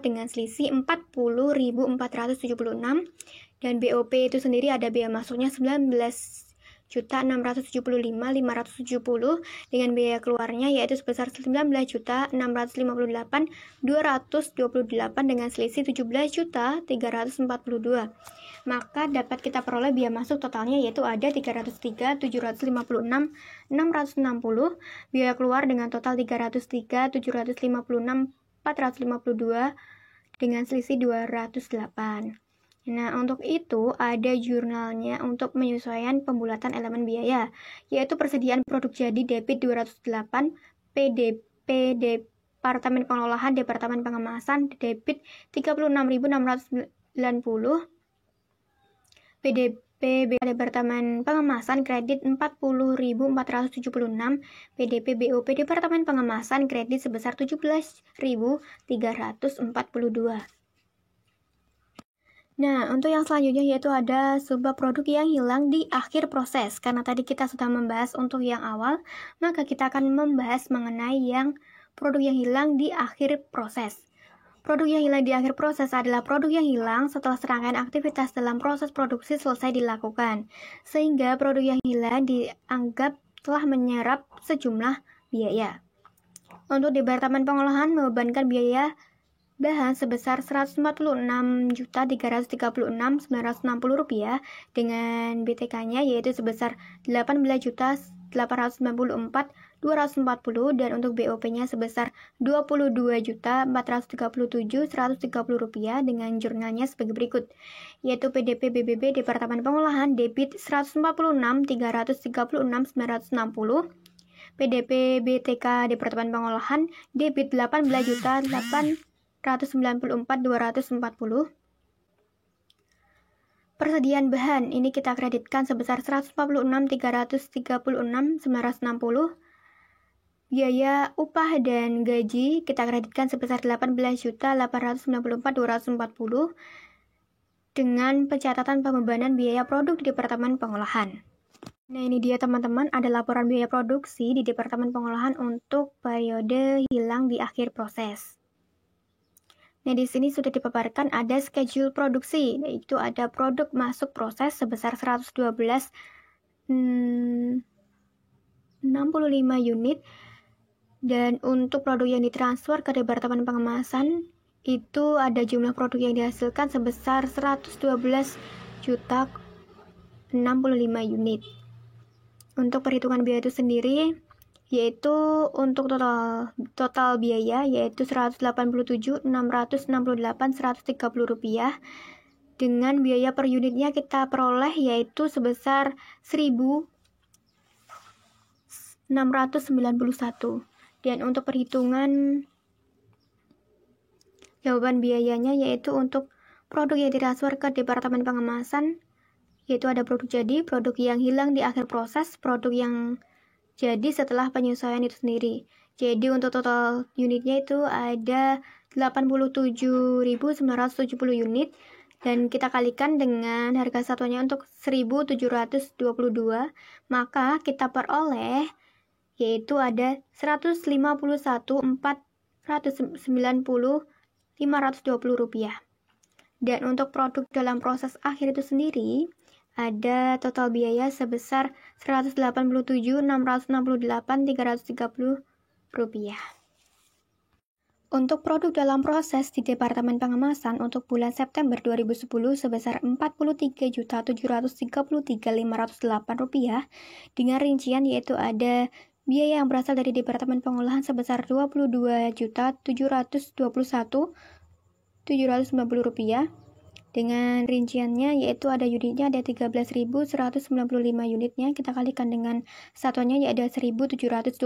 dengan selisih Rp40.476 dan BOP itu sendiri ada biaya masuknya Rp19.675.570 dengan biaya keluarnya yaitu sebesar Rp19.658.228 dengan selisih Rp17.342. Maka dapat kita peroleh biaya masuk totalnya yaitu ada Rp303.756.660, biaya keluar dengan total Rp303.756.452 dengan selisih Rp208. Nah, untuk itu ada jurnalnya untuk penyesuaian pembulatan elemen biaya, yaitu persediaan produk jadi debit 208, PDP Departemen Pengolahan Departemen Pengemasan debit 36.690, PDP Departemen Pengemasan kredit 40.476, PDP BOP Departemen Pengemasan kredit sebesar 17.342. Nah, untuk yang selanjutnya yaitu ada sebuah produk yang hilang di akhir proses. Karena tadi kita sudah membahas untuk yang awal, maka kita akan membahas mengenai yang produk yang hilang di akhir proses. Produk yang hilang di akhir proses adalah produk yang hilang setelah serangkaian aktivitas dalam proses produksi selesai dilakukan, sehingga produk yang hilang dianggap telah menyerap sejumlah biaya. Untuk Departemen Pengolahan membebankan biaya bahan sebesar Rp140.336.960 dengan BTK-nya yaitu sebesar Rp18.894.240 dan untuk BOP-nya sebesar Rp22.437.130 dengan jurnalnya sebagai berikut, yaitu PDP BBB Departemen Pengolahan debit Rp146.336.960, PDP BTK Departemen Pengolahan debit 18.894.240. Persediaan bahan ini kita kreditkan sebesar 146.336.960. Biaya upah dan gaji kita kreditkan sebesar 18.894.240 dengan pencatatan pembebanan biaya produk di Departemen Pengolahan. Nah, ini dia teman-teman, ada laporan biaya produksi di Departemen Pengolahan untuk periode hilang di akhir proses. Nah, di sini sudah dipaparkan ada schedule produksi, yaitu ada produk masuk proses sebesar 112,65 unit, dan untuk produk yang ditransfer ke Departemen Pengemasan itu ada jumlah produk yang dihasilkan sebesar 112.065 unit. Untuk perhitungan biaya itu sendiri, yaitu untuk total biaya yaitu Rp187.668.130 dengan biaya per unitnya kita peroleh yaitu sebesar 1.691. Dan untuk perhitungan jawaban biayanya yaitu untuk produk yang ditransfer ke Departemen Pengemasan yaitu ada produk jadi, produk yang hilang di akhir proses, produk yang jadi setelah penyesuaian itu sendiri. Jadi untuk total unitnya itu ada 87.970 unit dan kita kalikan dengan harga satuannya untuk 1.722, maka kita peroleh yaitu ada 151.490.520 rupiah. Dan untuk produk dalam proses akhir itu sendiri ada total biaya sebesar 187.668.330 rupiah. Untuk produk dalam proses di Departemen Pengemasan untuk bulan September 2010 sebesar Rp43.733.508 dengan rincian yaitu ada biaya yang berasal dari Departemen Pengolahan sebesar Rp22.771.790 dengan rinciannya yaitu ada unitnya ada 13.195 unitnya, kita kalikan dengan satuannya yaitu 1.722.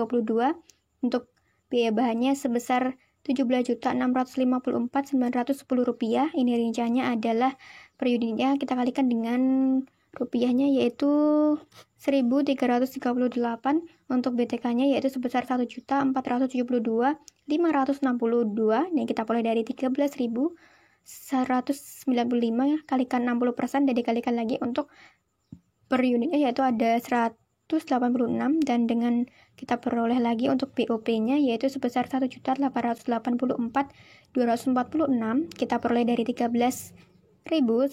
Untuk biaya bahannya sebesar Rp17.654.910. Ini rinciannya adalah per unitnya kita kalikan dengan rupiahnya yaitu 1.338. Untuk BTK-nya yaitu sebesar 1.472.562. Ini kita peroleh dari 13.195 kalikan 60% dan dikalikan lagi untuk per unitnya yaitu ada 186 dan dengan kita peroleh lagi untuk BOP-nya yaitu sebesar 1.884.246 kita peroleh dari 13.195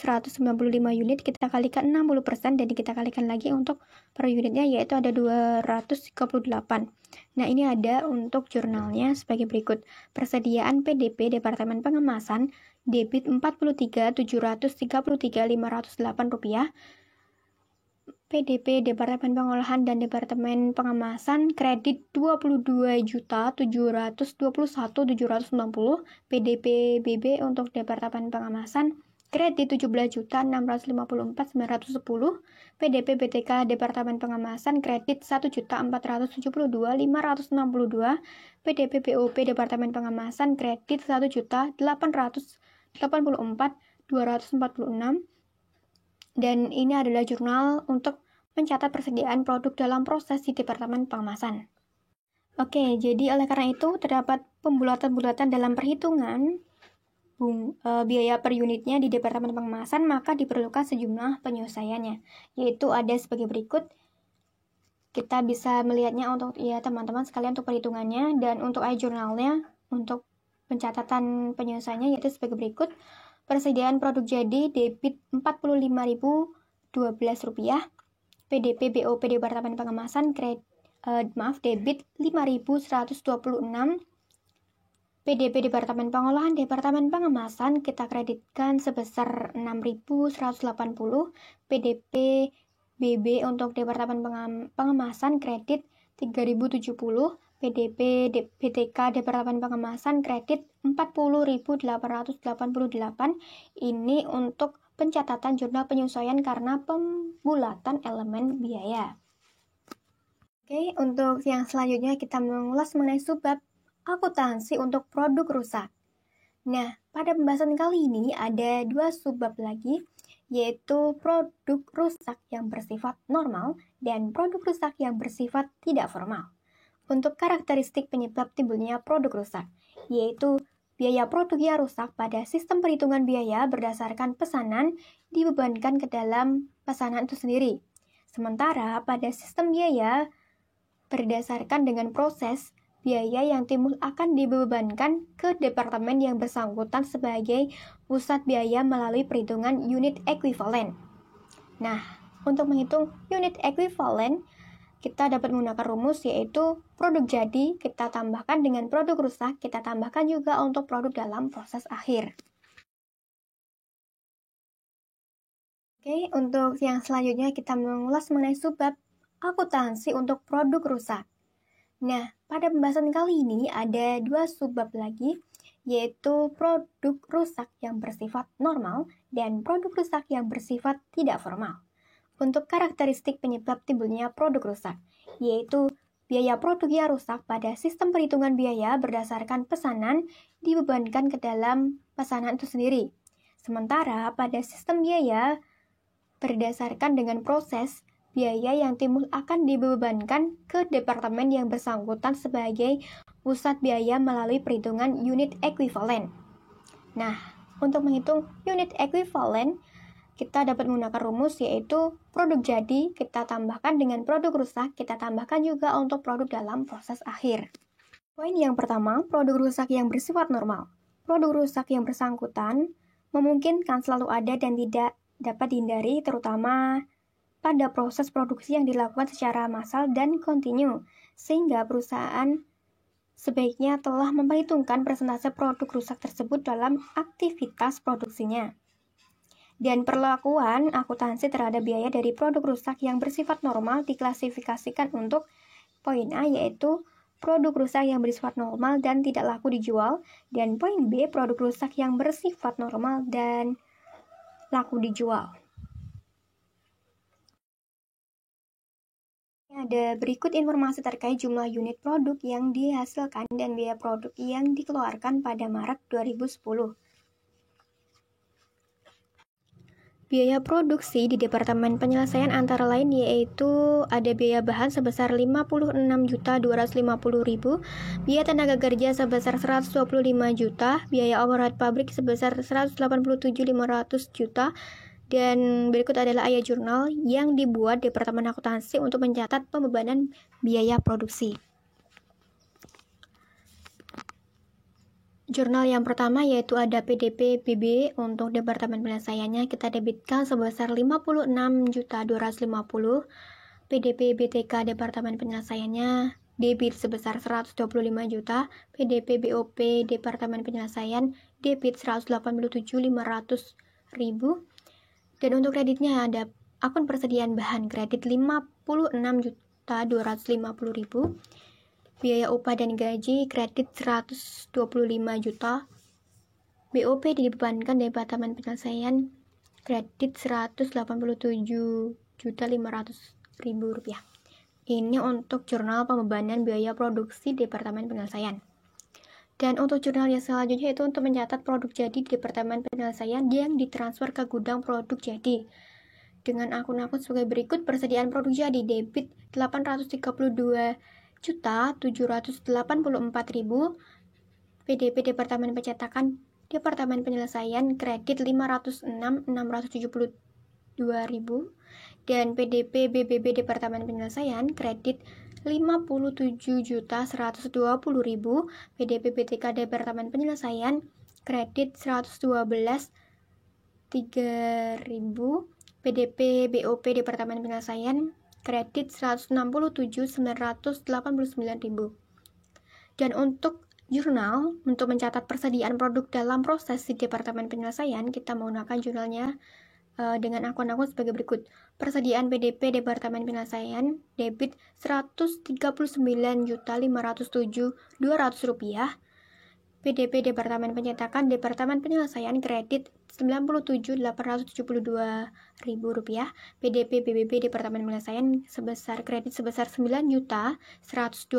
unit, kita kalikan 60% dan kita kalikan lagi untuk per unitnya yaitu ada 238. Nah, ini ada untuk jurnalnya sebagai berikut. Persediaan PDP Departemen Pengemasan debit Rp43.733.508. PDP Departemen Pengolahan dan Departemen Pengemasan kredit Rp22.721.790. PDP BB untuk Departemen Pengemasan kredit Rp17.654.910. PDP BTK Departemen Pengemasan kredit Rp1.472.562. PDP BOP Departemen Pengemasan kredit Rp1.884.246. Dan ini adalah jurnal untuk mencatat persediaan produk dalam proses di Departemen Pengemasan. Oke, jadi oleh karena itu terdapat pembulatan-bulatan dalam perhitungan biaya per unitnya di Departemen Pengemasan, maka diperlukan sejumlah penyelesaiannya, yaitu ada sebagai berikut. Kita bisa melihatnya untuk teman-teman sekalian untuk perhitungannya, dan untuk jurnalnya untuk pencatatan penyelesaiannya yaitu sebagai berikut. Persediaan produk jadi debit Rp40.512. PDP BOP Departemen Pengemasan debit Rp5.126. PDP Departemen Pengolahan Departemen Pengemasan kita kreditkan sebesar Rp6.180. PDP BB untuk Departemen Pengemasan kredit Rp3.070. PDP BTK Departemen Pengemasan kredit Rp40.888. Ini untuk pencatatan jurnal penyesuaian karena pembulatan elemen biaya. Oke, untuk yang selanjutnya kita mengulas mengenai subbab akuntansi untuk produk rusak. Nah, pada pembahasan kali ini ada dua subbab lagi, yaitu produk rusak yang bersifat normal dan produk rusak yang bersifat tidak formal. Untuk karakteristik penyebab timbulnya produk rusak, yaitu biaya produk yang rusak pada sistem perhitungan biaya berdasarkan pesanan dibebankan ke dalam pesanan itu sendiri. Sementara pada sistem biaya berdasarkan dengan proses, biaya yang timbul akan dibebankan ke departemen yang bersangkutan sebagai pusat biaya melalui perhitungan unit ekuivalen. Nah, untuk menghitung unit ekuivalen, kita dapat menggunakan rumus yaitu produk jadi kita tambahkan dengan produk rusak, kita tambahkan juga untuk produk dalam proses akhir. Oke, untuk yang selanjutnya kita mengulas mengenai subbab akuntansi untuk produk rusak. Nah, pada pembahasan kali ini ada dua subbab lagi, yaitu produk rusak yang bersifat normal dan produk rusak yang bersifat tidak formal. Untuk karakteristik penyebab timbulnya produk rusak, yaitu biaya produk yang rusak pada sistem perhitungan biaya berdasarkan pesanan dibebankan ke dalam pesanan itu sendiri. Sementara pada sistem biaya berdasarkan dengan proses, biaya yang timbul akan dibebankan ke departemen yang bersangkutan sebagai pusat biaya melalui perhitungan unit ekuivalen. Nah, untuk menghitung unit ekuivalen, kita dapat menggunakan rumus yaitu produk jadi kita tambahkan dengan produk rusak, kita tambahkan juga untuk produk dalam proses akhir. Poin yang pertama, produk rusak yang bersifat normal. Produk rusak yang bersangkutan memungkinkan selalu ada dan tidak dapat dihindari, terutama pada proses produksi yang dilakukan secara massal dan kontinu, sehingga perusahaan sebaiknya telah memperhitungkan persentase produk rusak tersebut dalam aktivitas produksinya. Dan perlakuan akuntansi terhadap biaya dari produk rusak yang bersifat normal diklasifikasikan untuk poin A, yaitu produk rusak yang bersifat normal dan tidak laku dijual, dan poin B, produk rusak yang bersifat normal dan laku dijual. Ada berikut informasi terkait jumlah unit produk yang dihasilkan dan biaya produk yang dikeluarkan pada Maret 2010. Biaya produksi di Departemen Penyelesaian antara lain yaitu ada biaya bahan sebesar 56.250.000, biaya tenaga kerja sebesar 125 juta, biaya overhead pabrik sebesar 187.500 juta, dan berikut adalah ayat jurnal yang dibuat Departemen Akuntansi untuk mencatat pembebanan biaya produksi. Jurnal yang pertama yaitu ada PDP BB. Untuk Departemen Penyelesaiannya kita debitkan sebesar 56.250. PDP BTK Departemen Penyelesaiannya debit sebesar 125 juta. PDP BOP Departemen Penyelesaian debit 187.500.000. Dan untuk kreditnya ada akun persediaan bahan kredit 56.250.000. Biaya upah dan gaji kredit 125 juta. BOP dibebankan Departemen Penyelesaian kredit 187.500.000 rupiah. Ini untuk jurnal pembebanan biaya produksi Departemen Penyelesaian. Dan untuk jurnal yang selanjutnya itu untuk mencatat produk jadi di Departemen Penyelesaian yang ditransfer ke gudang produk jadi. Dengan akun-akun sebagai berikut: persediaan produk jadi debit 832.784.000, PDP Departemen Pencetakan Departemen Penyelesaian kredit 506.672.000, dan PDP BBB Departemen Penyelesaian kredit 57.120.000, PDP BTK Departemen Penyelesaian kredit 112.3.000, PDP BOP Departemen Penyelesaian kredit 167.989.000. Dan untuk jurnal, untuk mencatat persediaan produk dalam proses di Departemen Penyelesaian, kita menggunakan jurnalnya dengan akun-akun sebagai berikut: persediaan PDP Departemen Penyelesaian debit 139.507.200 rupiah, PDP Departemen Pencetakan Departemen Penyelesaian Kredit Rp97.872.000, PDP BBB Departemen Penyelesaian sebesar kredit sebesar Rp9.120.000,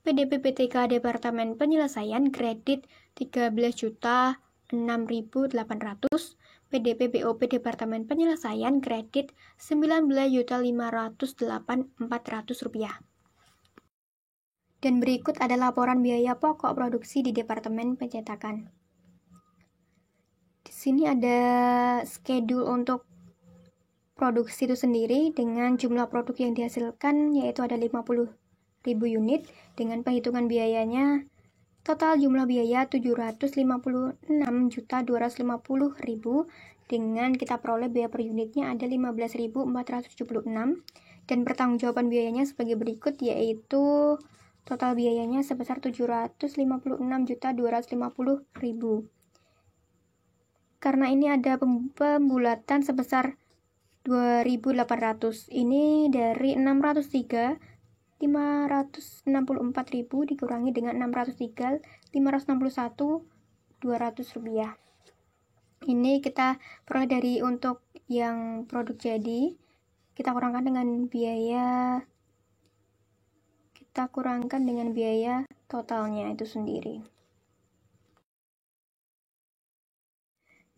PDP PTK Departemen Penyelesaian Kredit Rp13.600.800, PDP BOP Departemen Penyelesaian Kredit Rp19.508.400. Dan berikut ada laporan biaya pokok produksi di Departemen Pencetakan. Di sini ada schedule untuk produksi itu sendiri dengan jumlah produk yang dihasilkan yaitu ada 50.000 unit dengan perhitungan biayanya total jumlah biaya 756.250.000 dengan kita peroleh biaya per unitnya ada 15.476 dan pertanggungjawaban biayanya sebagai berikut yaitu total biayanya sebesar 756.250.000. Karena ini ada pembulatan sebesar 2.800. Ini dari 564.000 dikurangi dengan 561.200 rupiah. Ini kita peroleh dari untuk yang produk jadi, kita kurangkan dengan biaya totalnya itu sendiri.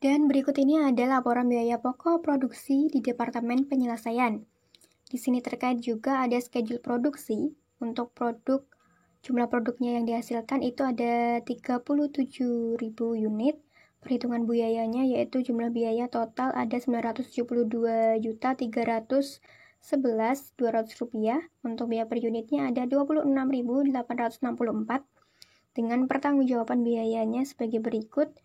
Dan berikut ini ada laporan biaya pokok produksi di Departemen Penyelesaian. Di sini terkait juga ada schedule produksi untuk produk, jumlah produknya yang dihasilkan itu ada 37.000 unit. Perhitungan biayanya yaitu jumlah biaya total ada 972.311.200 rupiah. Untuk biaya per unitnya ada 26.864 dengan pertanggungjawaban biayanya sebagai berikut.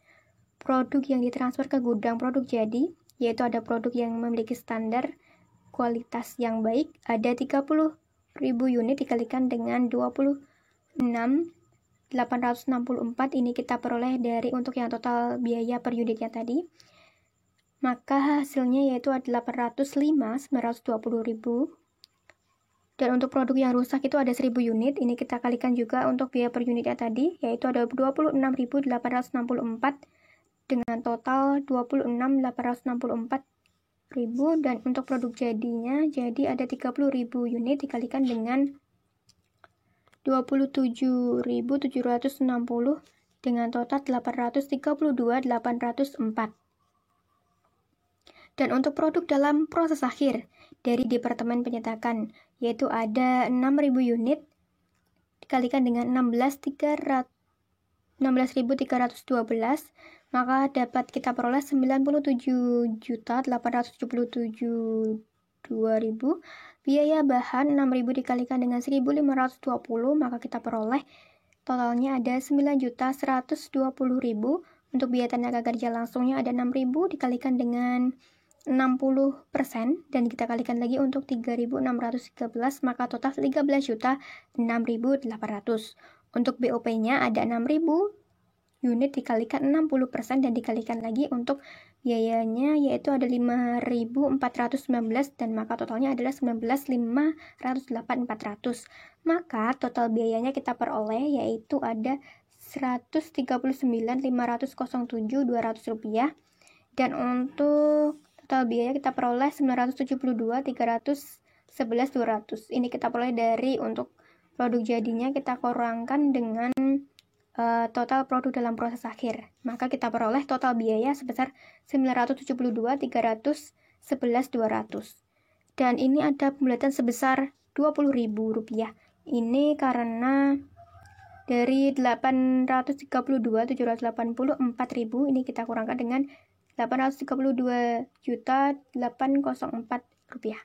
Produk yang ditransfer ke gudang produk jadi, yaitu ada produk yang memiliki standar kualitas yang baik, ada 30.000 unit dikalikan dengan 26.864, ini kita peroleh dari untuk yang total biaya per unitnya tadi. Maka hasilnya yaitu ada 805.920.000. Dan untuk produk yang rusak itu ada 1.000 unit, ini kita kalikan juga untuk biaya per unitnya tadi, yaitu ada 26.864 dengan total 26.864.000. Dan untuk produk jadinya jadi ada 30.000 unit dikalikan dengan 27.760 dengan total 832.804. Dan untuk produk dalam proses akhir dari Departemen Penyetakan yaitu ada 6.000 unit dikalikan dengan 16.312, maka dapat kita peroleh 97.877.000. Biaya bahan 6.000 dikalikan dengan 1.520, maka kita peroleh totalnya ada 9.120.000. Untuk biaya tenaga kerja langsungnya ada 6.000 dikalikan dengan 60% dan kita kalikan lagi untuk 3.613, maka total 13.006.800. Untuk BOP-nya ada 6.000 unit dikalikan 60% dan dikalikan lagi untuk biayanya yaitu ada 5.419 dan maka totalnya adalah 19.508.400. Maka total biayanya kita peroleh yaitu ada 139.507.200 rupiah dan untuk total biaya kita peroleh 972.311.200. Ini kita peroleh dari untuk produk jadinya kita kurangkan dengan total produk dalam proses akhir. Maka kita peroleh total biaya sebesar 972.311.200. Dan ini ada pembulatan sebesar Rp20.000. Ini karena dari 832.784.000 ini kita kurangkan dengan 832.804 rupiah.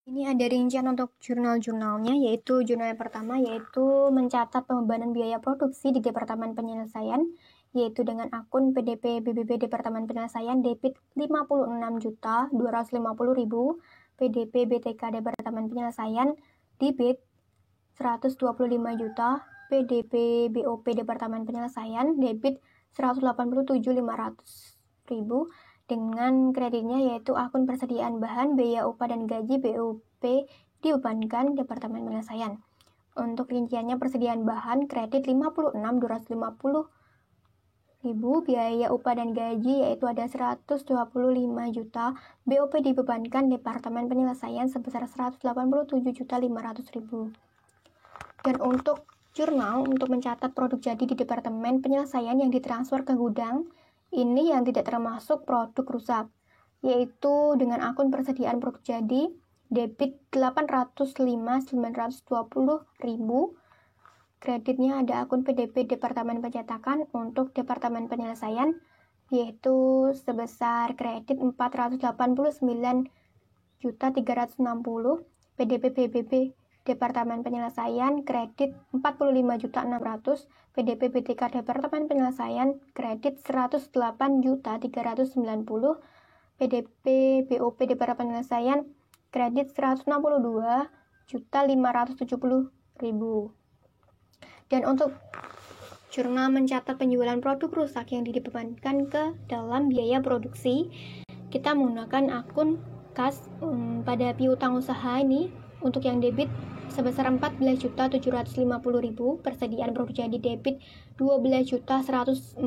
Ini ada rincian untuk jurnal-jurnalnya, yaitu jurnal yang pertama yaitu mencatat pembebanan biaya produksi di Departemen Penyelesaian, yaitu dengan akun PDP BBB Departemen Penyelesaian debit 56.250.000, PDP BTK Departemen Penyelesaian debit 125 juta, PDP BOP Departemen Penyelesaian debit 187.500.000 dengan kreditnya yaitu akun persediaan bahan, biaya upah dan gaji BOP dibebankan Departemen Penyelesaian. Untuk rinciannya persediaan bahan kredit 56.250.000, biaya upah dan gaji yaitu ada 125 juta, BOP dibebankan Departemen Penyelesaian sebesar 187.500.000. Dan untuk jurnal untuk mencatat produk jadi di Departemen Penyelesaian yang ditransfer ke gudang, ini yang tidak termasuk produk rusak, yaitu dengan akun persediaan produk jadi, debit 805.920.000, kreditnya ada akun PDP Departemen Pencetakan untuk Departemen Penyelesaian, yaitu sebesar kredit 489.360.000, PDP BBB Departemen Penyelesaian kredit 45.600.000, PDP BTK Departemen Penyelesaian kredit 108.390.000, PDP BOP Departemen Penyelesaian kredit 162.570.000. Dan untuk jurnal mencatat penjualan produk rusak yang dibebankan ke dalam biaya produksi, kita menggunakan akun kas pada piutang usaha ini. Untuk yang debit sebesar 14.750.000, persediaan produk jadi debit 12.114.000,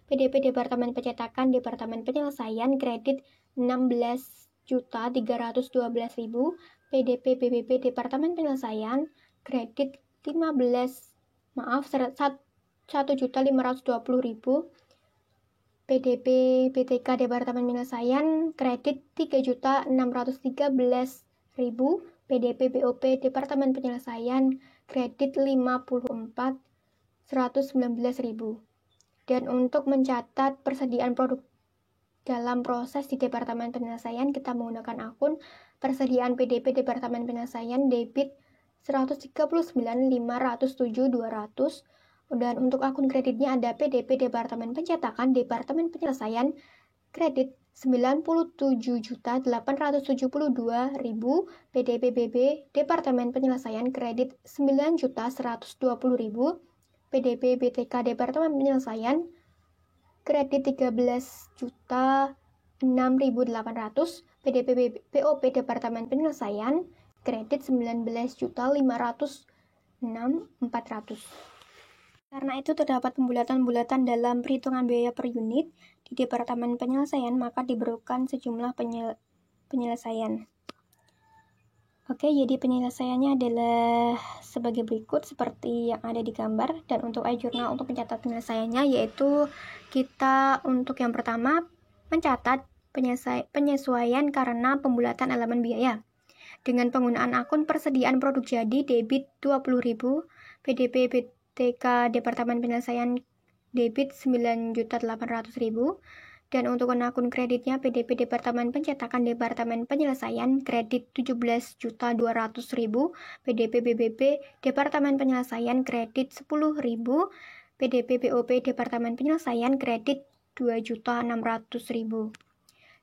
PDP Departemen Pencetakan Departemen Penyelesaian kredit 16.312.000, PDP BBB Departemen Penyelesaian kredit 1.520.000, PDP BTK Departemen Penyelesaian kredit 3.613.000, PDP BOP Departemen Penyelesaian kredit 54.119.000. Dan untuk mencatat persediaan produk dalam proses di Departemen Penyelesaian, kita menggunakan akun persediaan PDP Departemen Penyelesaian debit 139.507.200. Dan untuk akun kreditnya ada PDP Departemen Pencetakan Departemen Penyelesaian kredit 97.872.000, PDP BB Departemen Penyelesaian kredit 9.120.000, PDP BTK Departemen Penyelesaian kredit 13.006.800, PDP BOP Departemen Penyelesaian kredit 19.506.400. Karena itu terdapat pembulatan-bulatan dalam perhitungan biaya per unit di Departemen Penyelesaian, maka diperlukan sejumlah penyelesaian. Oke, jadi penyelesaiannya adalah sebagai berikut seperti yang ada di gambar. Dan untuk iJournal untuk mencatat penyelesaiannya yaitu kita untuk yang pertama mencatat penyesuaian karena pembulatan elemen biaya dengan penggunaan akun persediaan produk jadi debit 20.000, PDP BTK Departemen Penyelesaian debit 9.800.000, dan untuk akun kreditnya PDP Departemen Pencetakan Departemen Penyelesaian kredit 17.200.000, PDP BBB Departemen Penyelesaian kredit 10.000, PDP BOP Departemen Penyelesaian kredit 2.600.000.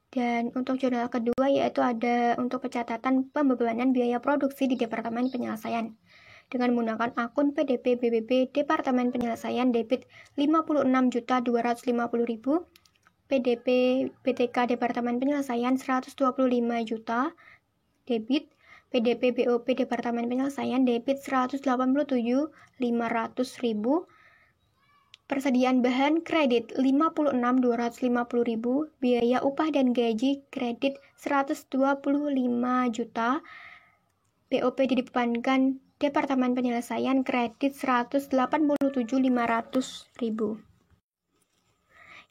Dan untuk jurnal kedua yaitu ada untuk pencatatan pembebanan biaya produksi di Departemen Penyelesaian dengan menggunakan akun PDP BBB Departemen Penyelesaian debit 56.250.000, PDP BTK Departemen Penyelesaian 125 juta debit, PDP BOP Departemen Penyelesaian debit 187.500.000, persediaan bahan kredit 56.250.000, biaya upah dan gaji kredit 125 juta, BOP dibebankan Departemen Penyelesaian kredit 187.500.000.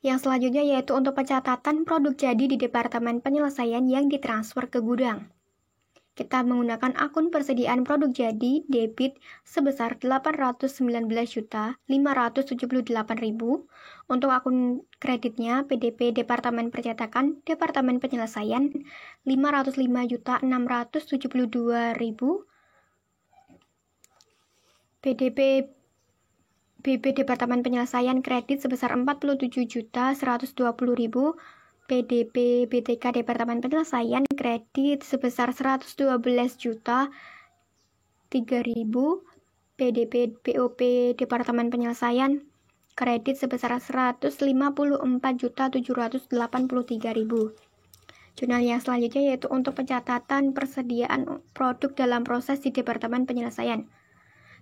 Yang selanjutnya yaitu untuk pencatatan produk jadi di Departemen Penyelesaian yang ditransfer ke gudang. Kita menggunakan akun persediaan produk jadi debit sebesar 819.578.000. Untuk akun kreditnya PDP Departemen Pencetakan Departemen Penyelesaian 505.672.000, PDP BB Departemen Penyelesaian kredit sebesar 47.120.000, PDP BTK Departemen Penyelesaian kredit sebesar 112.003.000, PDP BOP Departemen Penyelesaian kredit sebesar 154.783.000. Jurnal yang selanjutnya yaitu untuk pencatatan persediaan produk dalam proses di Departemen Penyelesaian.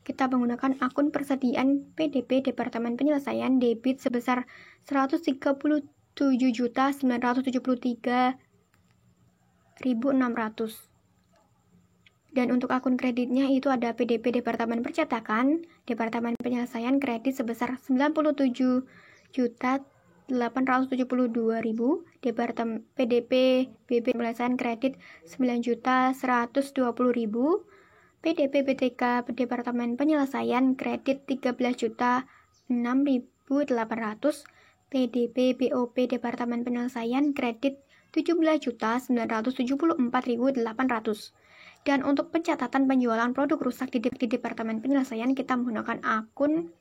Kita menggunakan akun persediaan PDP Departemen Penyelesaian debit sebesar 137.973.600. Dan untuk akun kreditnya itu ada PDP Departemen Percetakan, Departemen Penyelesaian kredit sebesar 97.872.000, Departemen PDP BB Penyelesaian kredit 9.120.000, PDP BTK Departemen Penyelesaian kredit 13.006.800, PDP BOP Departemen Penyelesaian kredit 17.974.800. Dan untuk pencatatan penjualan produk rusak di Departemen Penyelesaian, kita menggunakan akun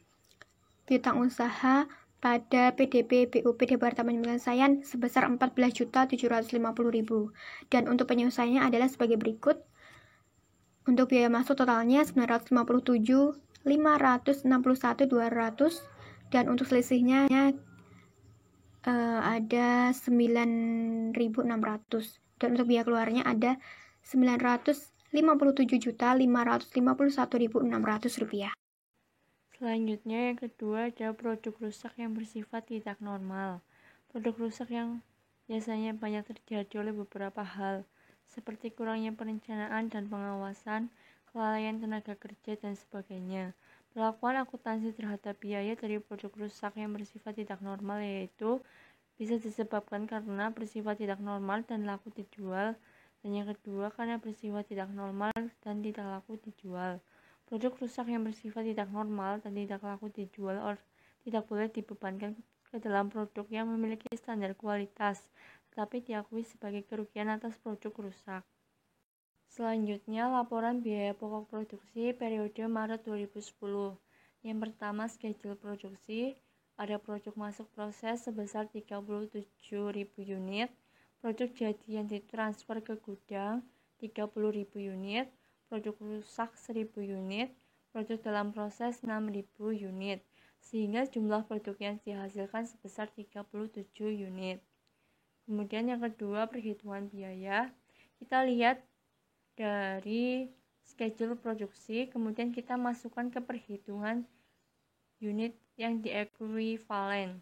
piutang usaha pada PDP BOP Departemen Penyelesaian sebesar 14.750.000. Dan untuk penyelesaiannya adalah sebagai berikut. Untuk biaya masuk totalnya 957.561.200, dan untuk selisihnya ada 9.600, dan untuk biaya keluarnya ada 957.551.600 rupiah. Selanjutnya yang kedua ada produk rusak yang bersifat tidak normal. Produk rusak yang biasanya banyak terjadi oleh beberapa hal, seperti kurangnya perencanaan dan pengawasan, kelalaian tenaga kerja, dan sebagainya. Pelakuan akuntansi terhadap biaya dari produk rusak yang bersifat tidak normal yaitu bisa disebabkan karena bersifat tidak normal dan laku dijual, dan yang kedua karena bersifat tidak normal dan tidak laku dijual. Produk rusak yang bersifat tidak normal dan tidak laku dijual tidak boleh dibebankan ke dalam produk yang memiliki standar kualitas, tetapi diakui sebagai kerugian atas produk rusak. Selanjutnya, laporan biaya pokok produksi periode Maret 2010. Yang pertama, schedule produksi. Ada produk masuk proses sebesar 37.000 unit, produk jadi yang ditransfer ke gudang 30.000 unit, produk rusak 1.000 unit, produk dalam proses 6.000 unit, sehingga jumlah produk yang dihasilkan sebesar 37 unit. Kemudian yang kedua, perhitungan biaya. Kita lihat dari schedule produksi, kemudian kita masukkan ke perhitungan unit yang diekuivalen.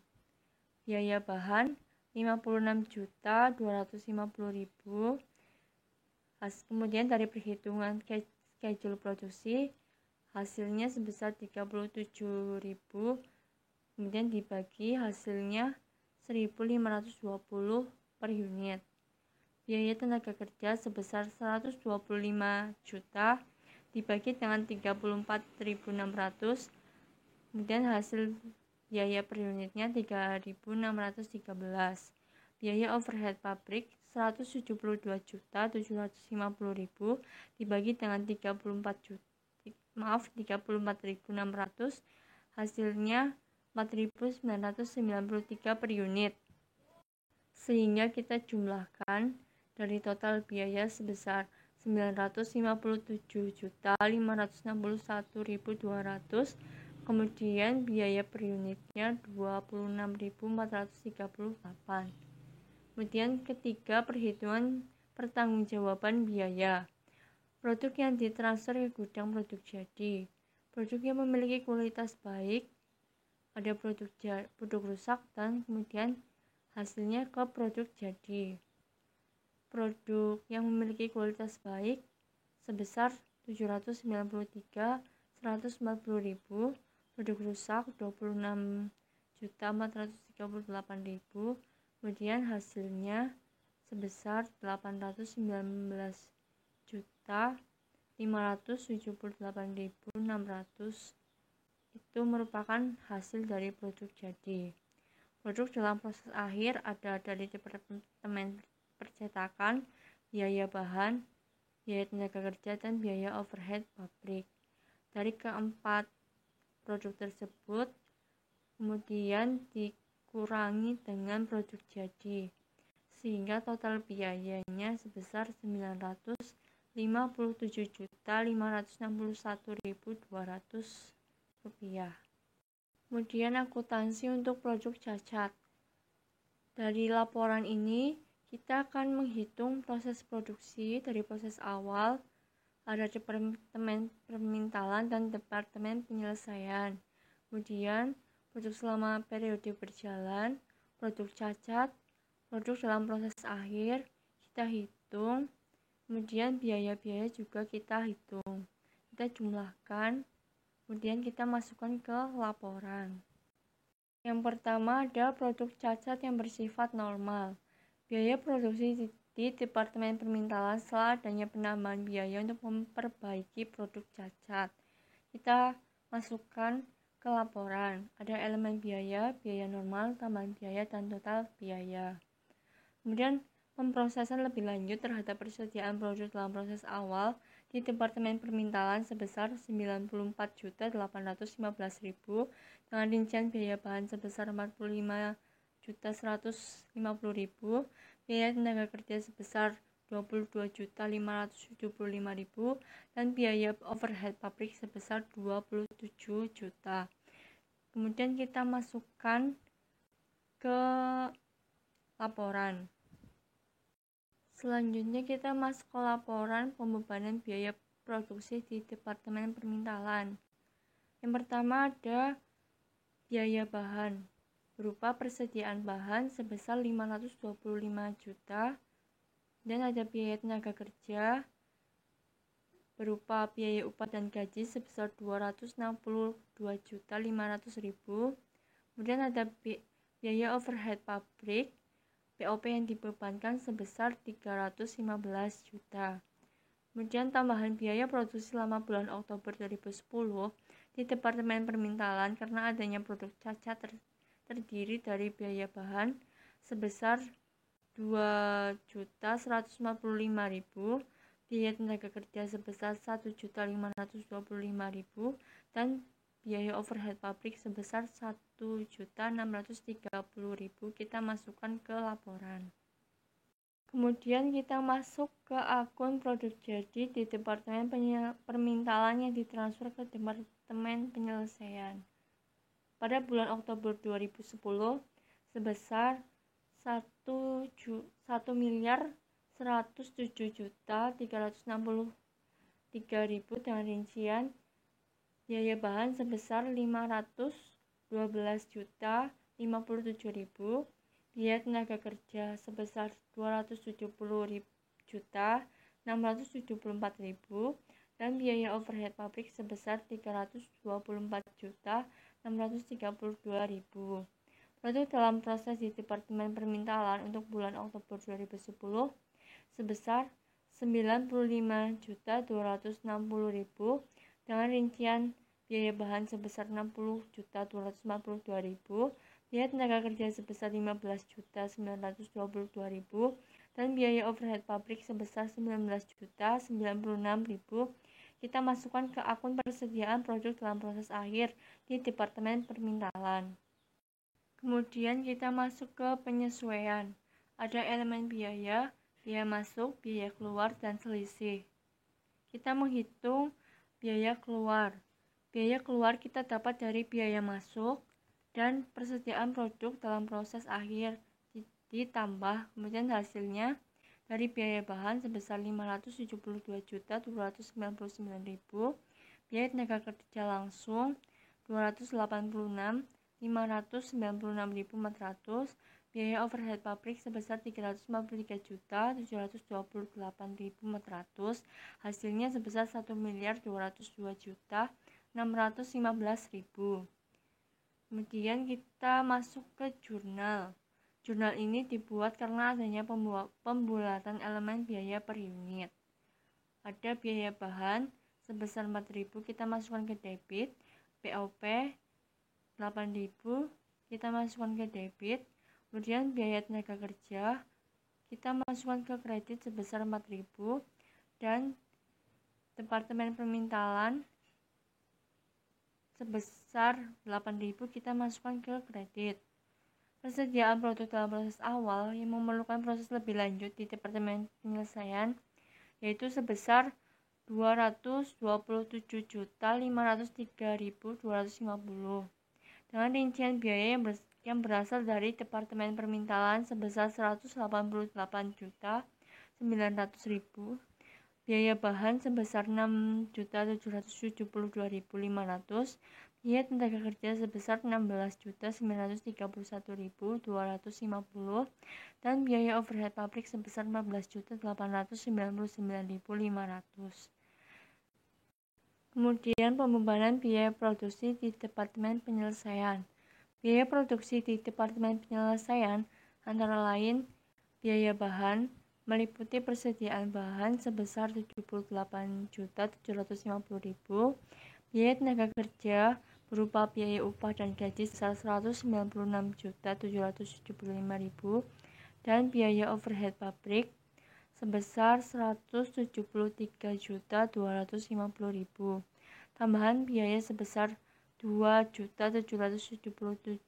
Biaya bahan 56.250.000. Kemudian dari perhitungan schedule produksi hasilnya sebesar 37.000, kemudian dibagi hasilnya 1.520 per unit. Biaya tenaga kerja sebesar 125 juta dibagi dengan 34.600, kemudian hasil biaya per unitnya 3.613. Biaya overhead pabrik 172.750.000 dibagi dengan 34.600, hasilnya 4.993 per unit. Sehingga kita jumlahkan dari total biaya sebesar 957.561.200, kemudian biaya per unitnya 26.438. Kemudian ketiga, perhitungan pertanggungjawaban biaya. Produk yang ditransfer ke gudang produk jadi. Produk yang memiliki kualitas baik, ada produk rusak, dan kemudian hasilnya ke produk jadi. Produk yang memiliki kualitas baik sebesar 793.140.000, produk rusak 26.438.000, kemudian hasilnya sebesar 819.578.600. Itu merupakan hasil dari produk jadi. Produk dalam proses akhir ada dari Departemen Percetakan, biaya bahan, biaya tenaga kerja, dan biaya overhead pabrik. Dari keempat produk tersebut kemudian dikurangi dengan produk jadi, sehingga total biayanya sebesar 957.561.200 rupiah. Kemudian akuntansi untuk produk cacat. Dari laporan ini kita akan menghitung proses produksi dari proses awal, ada departemen permintalan dan departemen penyelesaian. Kemudian produk selama periode berjalan, produk cacat, produk dalam proses akhir kita hitung. Kemudian biaya-biaya juga kita hitung. Kita jumlahkan, kemudian kita masukkan ke laporan. Yang pertama ada produk cacat yang bersifat normal. Biaya produksi di Departemen Permintalan setelah adanya penambahan biaya untuk memperbaiki produk cacat. Kita masukkan ke laporan. Ada elemen biaya, biaya normal, tambahan biaya, dan total biaya. Kemudian pemrosesan lebih lanjut terhadap persediaan produk dalam proses awal di Departemen Permintalan sebesar 94.815.000 dengan rincian biaya bahan sebesar 45.150.000, biaya tenaga kerja sebesar 22.575.000 dan biaya overhead pabrik sebesar 27 juta. Kemudian kita masukkan ke laporan. Selanjutnya kita masuk ke laporan pembebanan biaya produksi di Departemen Permintalan. Yang pertama ada biaya bahan berupa persediaan bahan sebesar 525 juta dan ada biaya tenaga kerja berupa biaya upah dan gaji sebesar 262.500.000. Kemudian ada biaya overhead pabrik POP yang dibebankan sebesar 315 juta. Kemudian tambahan biaya produksi selama bulan Oktober 2010 di Departemen Permintalan karena adanya produk cacat terdiri dari biaya bahan sebesar 2.145.000, biaya tenaga kerja sebesar 1.525.000 dan biaya overhead pabrik sebesar 1.630.000. Kita masukkan ke laporan. Kemudian kita masuk ke akun produk jadi di Departemen Permintalan yang ditransfer ke Departemen Penyelesaian. Pada bulan Oktober 2010 sebesar 1.107.363.000 dengan rincian biaya bahan sebesar 512.057.000, biaya tenaga kerja sebesar 270.674.000 dan biaya overhead pabrik sebesar 324.632.000. Produk dalam proses di Departemen Permintalan untuk bulan Oktober 2010 sebesar 95.260.000 dengan rincian biaya bahan sebesar 60.252.000, biaya tenaga kerja sebesar 15.922.000 dan biaya overhead pabrik sebesar 19.096.000. Kita masukkan ke akun persediaan produk dalam proses akhir di Departemen Permintalan. Kemudian kita masuk ke penyesuaian. Ada elemen biaya, biaya masuk, biaya keluar, dan selisih. Kita menghitung biaya keluar. Biaya keluar kita dapat dari biaya masuk dan persediaan produk dalam proses akhir ditambah kemudian hasilnya dari biaya bahan sebesar 572.299.000, biaya tenaga kerja langsung 286.596.400, biaya overhead pabrik sebesar 353.728.400, hasilnya sebesar 1.202.615.000. Kemudian kita masuk ke jurnal. Jurnal ini dibuat karena adanya pembulatan elemen biaya per unit. Ada biaya bahan sebesar 4.000 kita masukkan ke debit, POP 8.000 kita masukkan ke debit, kemudian biaya tenaga kerja kita masukkan ke kredit sebesar 4.000 dan Departemen Permintalan sebesar 8.000 kita masukkan ke kredit. Persediaan produk dalam proses awal yang memerlukan proses lebih lanjut di Departemen Penyelesaian yaitu sebesar 227.503.250 dengan rincian biaya yang yang berasal dari Departemen Permintaan sebesar 188.900.000, biaya bahan sebesar 6.772.500, biaya tenaga kerja sebesar 16.931.250, dan biaya overhead pabrik sebesar 14.899.500. Kemudian pembebanan biaya produksi di Departemen Penyelesaian. Biaya produksi di Departemen Penyelesaian antara lain biaya bahan meliputi persediaan bahan sebesar 78.750.000, biaya tenaga kerja berupa biaya upah dan gaji sebesar 196.775.000, dan biaya overhead pabrik sebesar 173.250.000. Tambahan biaya sebesar 2.777.625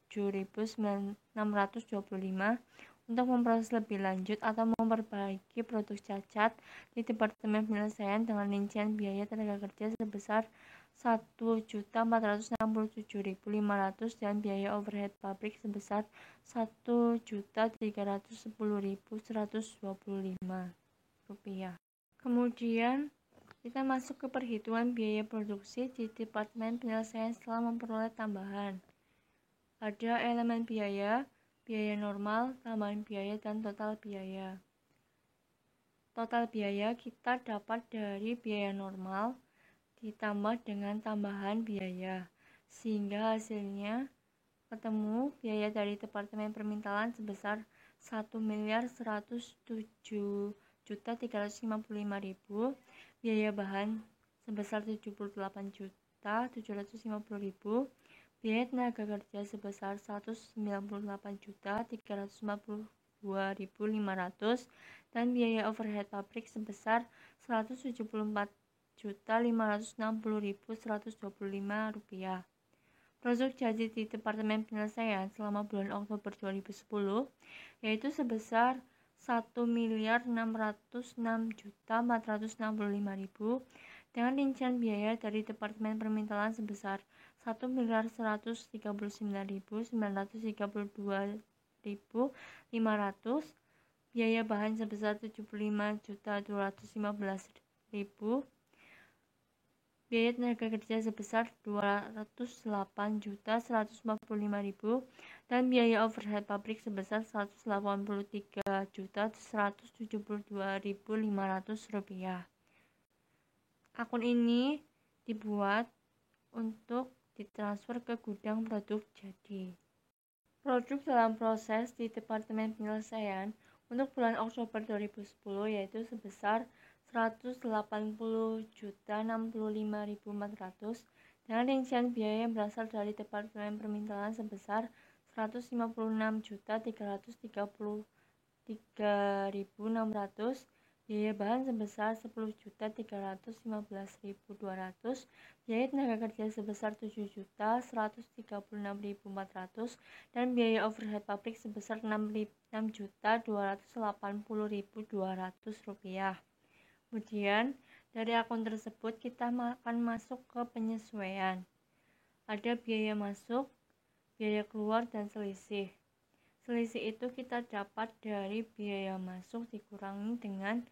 untuk memproses lebih lanjut atau memperbaiki produk cacat di Departemen Penyelesaian dengan rincian biaya tenaga kerja sebesar 1.467.500 dan biaya overhead pabrik sebesar 1.310.125 rupiah. Kemudian kita masuk ke perhitungan biaya produksi di Departemen Penyelesaian setelah memperoleh tambahan. Ada elemen biaya, biaya normal, tambahan biaya, dan total biaya. Total biaya kita dapat dari biaya normal ditambah dengan tambahan biaya, sehingga hasilnya ketemu biaya dari Departemen Permintaan sebesar 1.107.355.000, biaya bahan sebesar 78.750.000, biaya tenaga kerja sebesar 198.342.500, dan biaya overhead pabrik sebesar 174.560.125 rupiah. Produk jadi di Departemen Penyelesaian selama bulan Oktober 2010 yaitu sebesar 1.606.465.000 dengan rincian biaya dari Departemen Permintaan sebesar 1.139.932.500, biaya bahan sebesar 75.215.000, biaya tenaga kerja sebesar 208.145.000 dan biaya overhead pabrik sebesar 183.172.500 rupiah. Akun ini dibuat untuk ditransfer ke gudang produk jadi. Produk dalam proses di Departemen Penyelesaian untuk bulan Oktober 2010 yaitu sebesar 180.065.400 dengan rincian biaya yang berasal dari Departemen Permintaan sebesar 156.333.600, biaya bahan sebesar 10.315.200, biaya tenaga kerja sebesar 7.136.400 dan biaya overhead pabrik sebesar 6.280.200 rupiah. Kemudian dari akun tersebut kita akan masuk ke penyesuaian. Ada biaya masuk, biaya keluar, dan selisih. Selisih itu kita dapat dari biaya masuk dikurangi dengan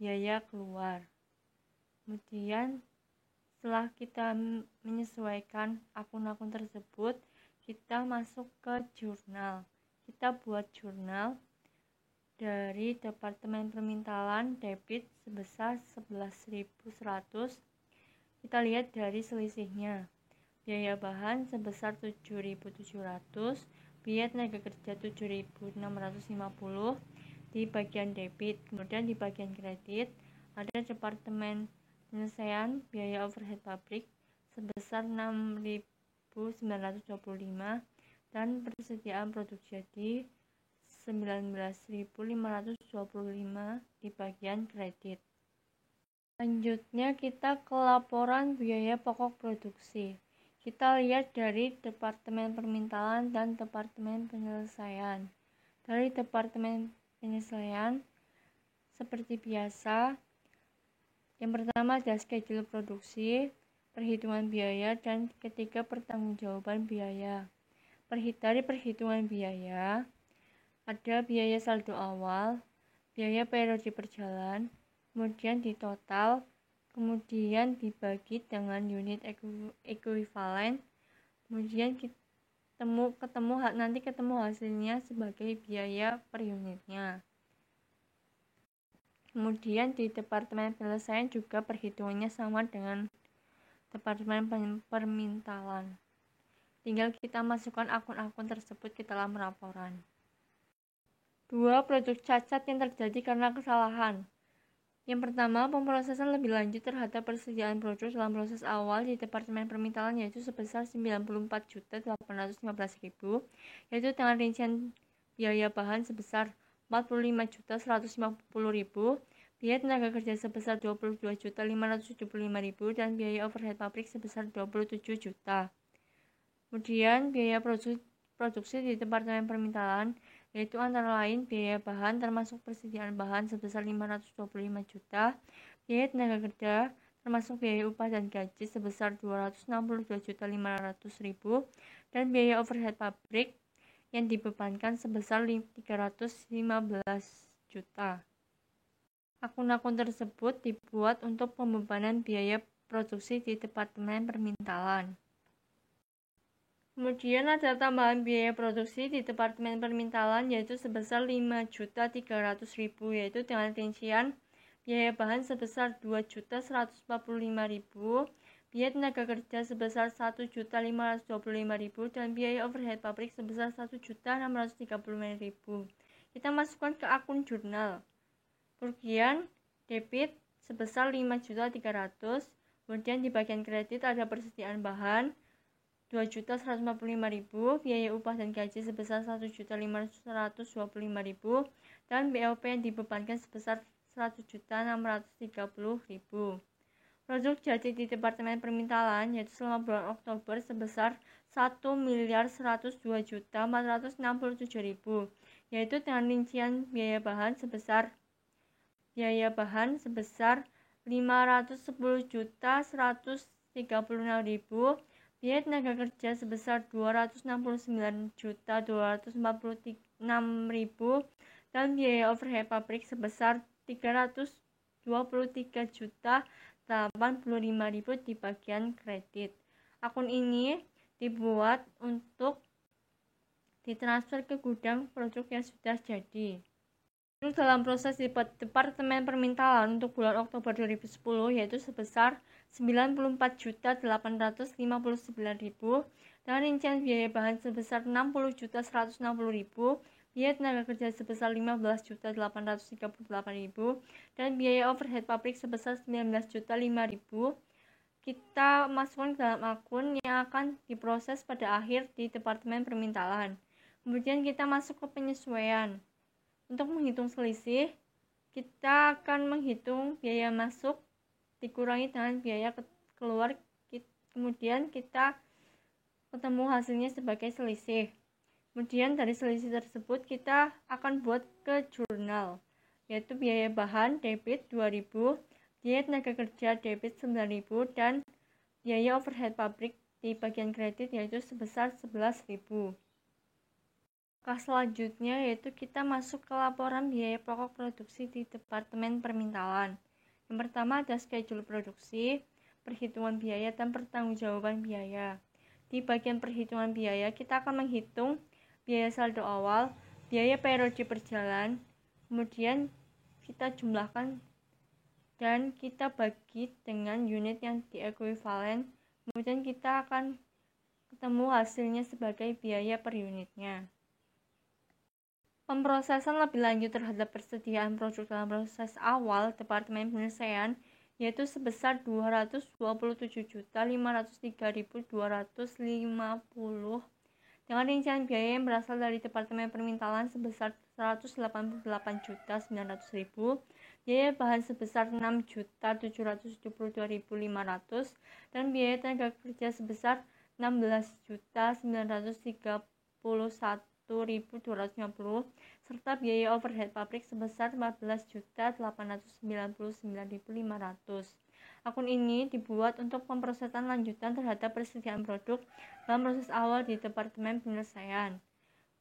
biaya keluar. Kemudian setelah kita menyesuaikan akun-akun tersebut, kita masuk ke jurnal. Kita buat jurnal dari Departemen Permintaan debit sebesar 11.100. Kita lihat dari selisihnya. Biaya bahan sebesar 7.700, biaya tenaga kerja 7.650 di bagian debit. Kemudian di bagian kredit ada Departemen Penyelesaian biaya overhead pabrik sebesar 6.925 dan persediaan produk jadi 19.525 di bagian kredit. Selanjutnya kita ke laporan biaya pokok produksi. Kita lihat dari Departemen Permintaan dan Departemen Penyelesaian. Dari Departemen Penyelesaian seperti biasa, yang pertama ada schedule produksi, perhitungan biaya, dan ketiga pertanggungjawaban biaya. Dari perhitungan biaya, ada biaya saldo awal, biaya periode berjalan, kemudian ditotal, kemudian dibagi dengan unit ekuivalen, kemudian nanti ketemu hasilnya sebagai biaya per unitnya. Kemudian di departemen penyelesaian juga perhitungannya sama dengan departemen permintalan. Tinggal kita masukkan akun-akun tersebut ke dalam laporan. 2. Produk cacat yang terjadi karena kesalahan. Yang pertama, pemrosesan lebih lanjut terhadap persediaan produk dalam proses awal di departemen permintalan yaitu sebesar 94.815.000, yaitu dengan rincian biaya bahan sebesar 45.150.000, biaya tenaga kerja sebesar 22.575.000 dan biaya overhead pabrik sebesar 27 juta. Kemudian biaya produksi di departemen permintalan yaitu antara lain biaya bahan termasuk persediaan bahan sebesar 525 juta, biaya tenaga kerja termasuk biaya upah dan gaji sebesar 262.500.000 dan biaya overhead pabrik yang dibebankan sebesar 315 juta. Akun-akun tersebut dibuat untuk pembebanan biaya produksi di departemen permintalan. Kemudian ada tambahan biaya produksi di departemen permintalan yaitu sebesar 5.300.000 yaitu dengan rincian biaya bahan sebesar 2.145.000, biaya tenaga kerja sebesar 1.525.000 dan biaya overhead pabrik sebesar 1.635.000. Kita masukkan ke akun jurnal. Kerugian debit sebesar 5.300.000, kemudian di bagian kredit ada persediaan bahan 2.155.000, biaya upah dan gaji sebesar 1.525.000 dan BOP yang dibebankan sebesar 1.630.000. Produk jadi di departemen permintalan yaitu selama bulan Oktober sebesar 1.102.467.000, yaitu dengan rincian biaya bahan sebesar 510.136.000, biaya tenaga kerja sebesar 269.246.000 dan biaya overhead pabrik sebesar 323.085.000 di bagian kredit. Akun ini dibuat untuk ditransfer ke gudang produk yang sudah jadi. Dalam proses di departemen permintalan untuk bulan Oktober 2010 yaitu sebesar 94.859.000 dan rincian biaya bahan sebesar 60.160.000, biaya tenaga kerja sebesar 15.838.000 dan biaya overhead pabrik sebesar 19.005.000. Kita masukkan ke dalam akun yang akan diproses pada akhir di departemen permintalan. Kemudian kita masuk ke penyesuaian. Untuk menghitung selisih, kita akan menghitung biaya masuk dikurangi dengan biaya keluar, kemudian kita ketemu hasilnya sebagai selisih. Kemudian dari selisih tersebut kita akan buat ke jurnal, yaitu biaya bahan debit 2.000, biaya tenaga kerja debit 9.000 dan biaya overhead pabrik di bagian kredit yaitu sebesar 11.000. Selanjutnya yaitu kita masuk ke laporan biaya pokok produksi di departemen permintalan. Yang pertama ada schedule produksi, perhitungan biaya dan pertanggungjawaban biaya. Di bagian perhitungan biaya kita akan menghitung biaya saldo awal, biaya periode berjalan, kemudian kita jumlahkan dan kita bagi dengan unit yang diekuivalen, kemudian kita akan ketemu hasilnya sebagai biaya per unitnya. Pemrosesan lebih lanjut terhadap persediaan produk dalam proses awal departemen penyelesaian yaitu sebesar 227.503.250 dengan rincian biaya yang berasal dari departemen permintalan sebesar 188.900.000, biaya bahan sebesar 6.772.500 dan biaya tenaga kerja sebesar 16.931.250 serta biaya overhead pabrik sebesar 14.899.500. Akun ini dibuat untuk pemrosesan lanjutan terhadap persediaan produk dalam proses awal di Departemen Penyelesaian.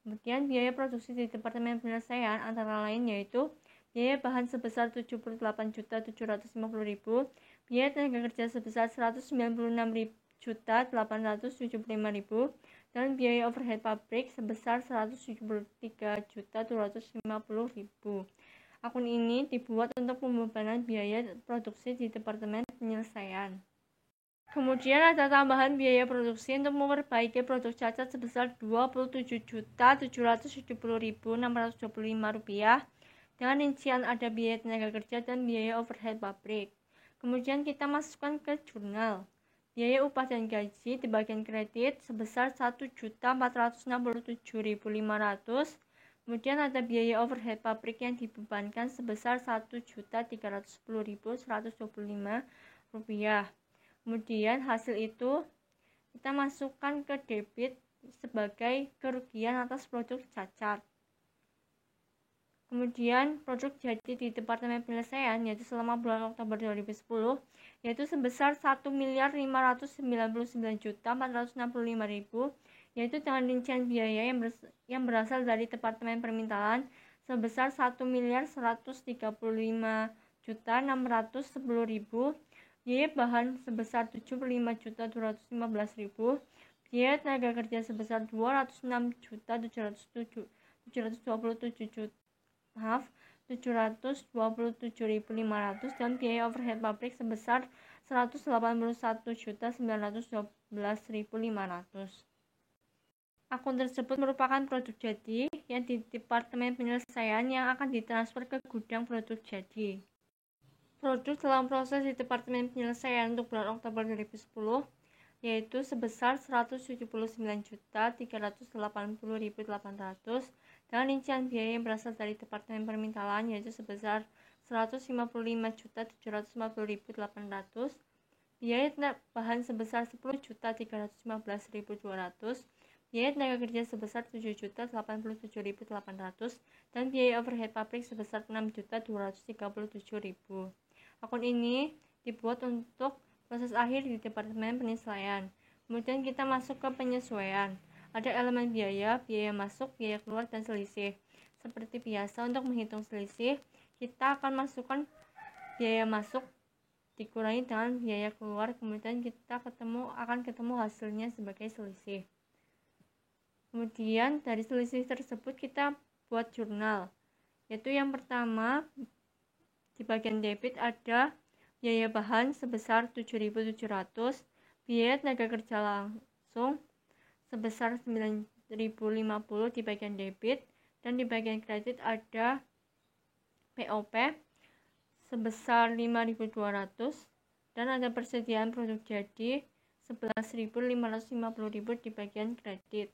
Kemudian biaya produksi di Departemen Penyelesaian antara lain yaitu biaya bahan sebesar 78.750.000, biaya tenaga kerja sebesar 196.875.000, dan biaya overhead pabrik sebesar 173.250.000. Akun ini dibuat untuk pembebanan biaya produksi di Departemen Penyelesaian. Kemudian ada tambahan biaya produksi untuk memperbaiki produk cacat sebesar Rp27.770.625 dengan rincian ada biaya tenaga kerja dan biaya overhead pabrik. Kemudian kita masukkan ke jurnal. Biaya upah dan gaji di bagian kredit sebesar Rp1.467.500. Kemudian ada biaya overhead pabrik yang dibebankan sebesar Rp1.310.125. Kemudian hasil itu kita masukkan ke debit sebagai kerugian atas produk cacat. Kemudian produk jadi di Departemen Penyelesaian yaitu selama bulan Oktober 2010 yaitu sebesar Rp1.599.465.000, yaitu dengan rincian biaya yang berasal dari Departemen Permintaan sebesar Rp1.135.610.000, biaya bahan sebesar Rp75.215.000, biaya tenaga kerja sebesar Rp206.727.500 dan biaya overhead pabrik sebesar Rp181.912.500. Akun tersebut merupakan produk jadi yang di Departemen Penyelesaian yang akan ditransfer ke gudang produk jadi. Produk dalam proses di Departemen Penyelesaian untuk bulan Oktober 2010 yaitu sebesar Rp179.380.800 dengan rincian biaya yang berasal dari Departemen Permintaan yaitu sebesar Rp155.750.800, biaya bahan sebesar Rp10.315.200, biaya tenaga kerja sebesar Rp7.087.800, dan biaya overhead pabrik sebesar Rp6.237.000. Akun ini dibuat untuk proses akhir di Departemen Penyelesaian. Kemudian kita masuk ke penyesuaian. Ada elemen biaya, biaya masuk, biaya keluar, dan selisih. Seperti biasa untuk menghitung selisih, kita akan masukkan biaya masuk dikurangi dengan biaya keluar, kemudian kita akan ketemu hasilnya sebagai selisih. Kemudian dari selisih tersebut kita buat jurnal, yaitu yang pertama di bagian debit ada biaya bahan sebesar 7.700, biaya tenaga kerja langsung sebesar 9.050 di bagian debit, dan di bagian kredit ada POP sebesar 5.200, dan ada persediaan produk jadi 11.550.000 di bagian kredit.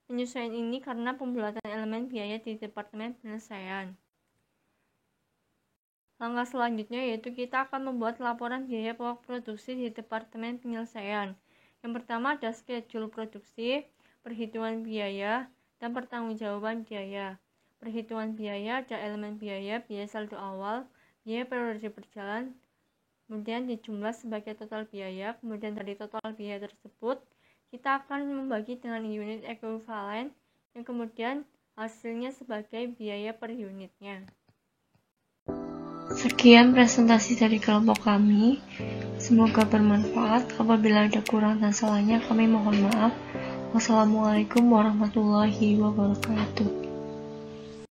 Penyesuaian ini karena pembulatan elemen biaya di Departemen Penyelesaian. Langkah selanjutnya yaitu kita akan membuat laporan biaya pokok produksi di Departemen Penyelesaian. Yang pertama ada schedule produksi, perhitungan biaya, dan pertanggungjawaban biaya. Perhitungan biaya ada elemen biaya, biaya saldo awal, biaya periode berjalan, kemudian dijumlah sebagai total biaya. Kemudian dari total biaya tersebut kita akan membagi dengan unit ekuivalen yang kemudian hasilnya sebagai biaya per unitnya. Sekian presentasi dari kelompok kami. Semoga bermanfaat. Apabila ada kurang dan salahnya kami mohon maaf. Wassalamualaikum warahmatullahi wabarakatuh.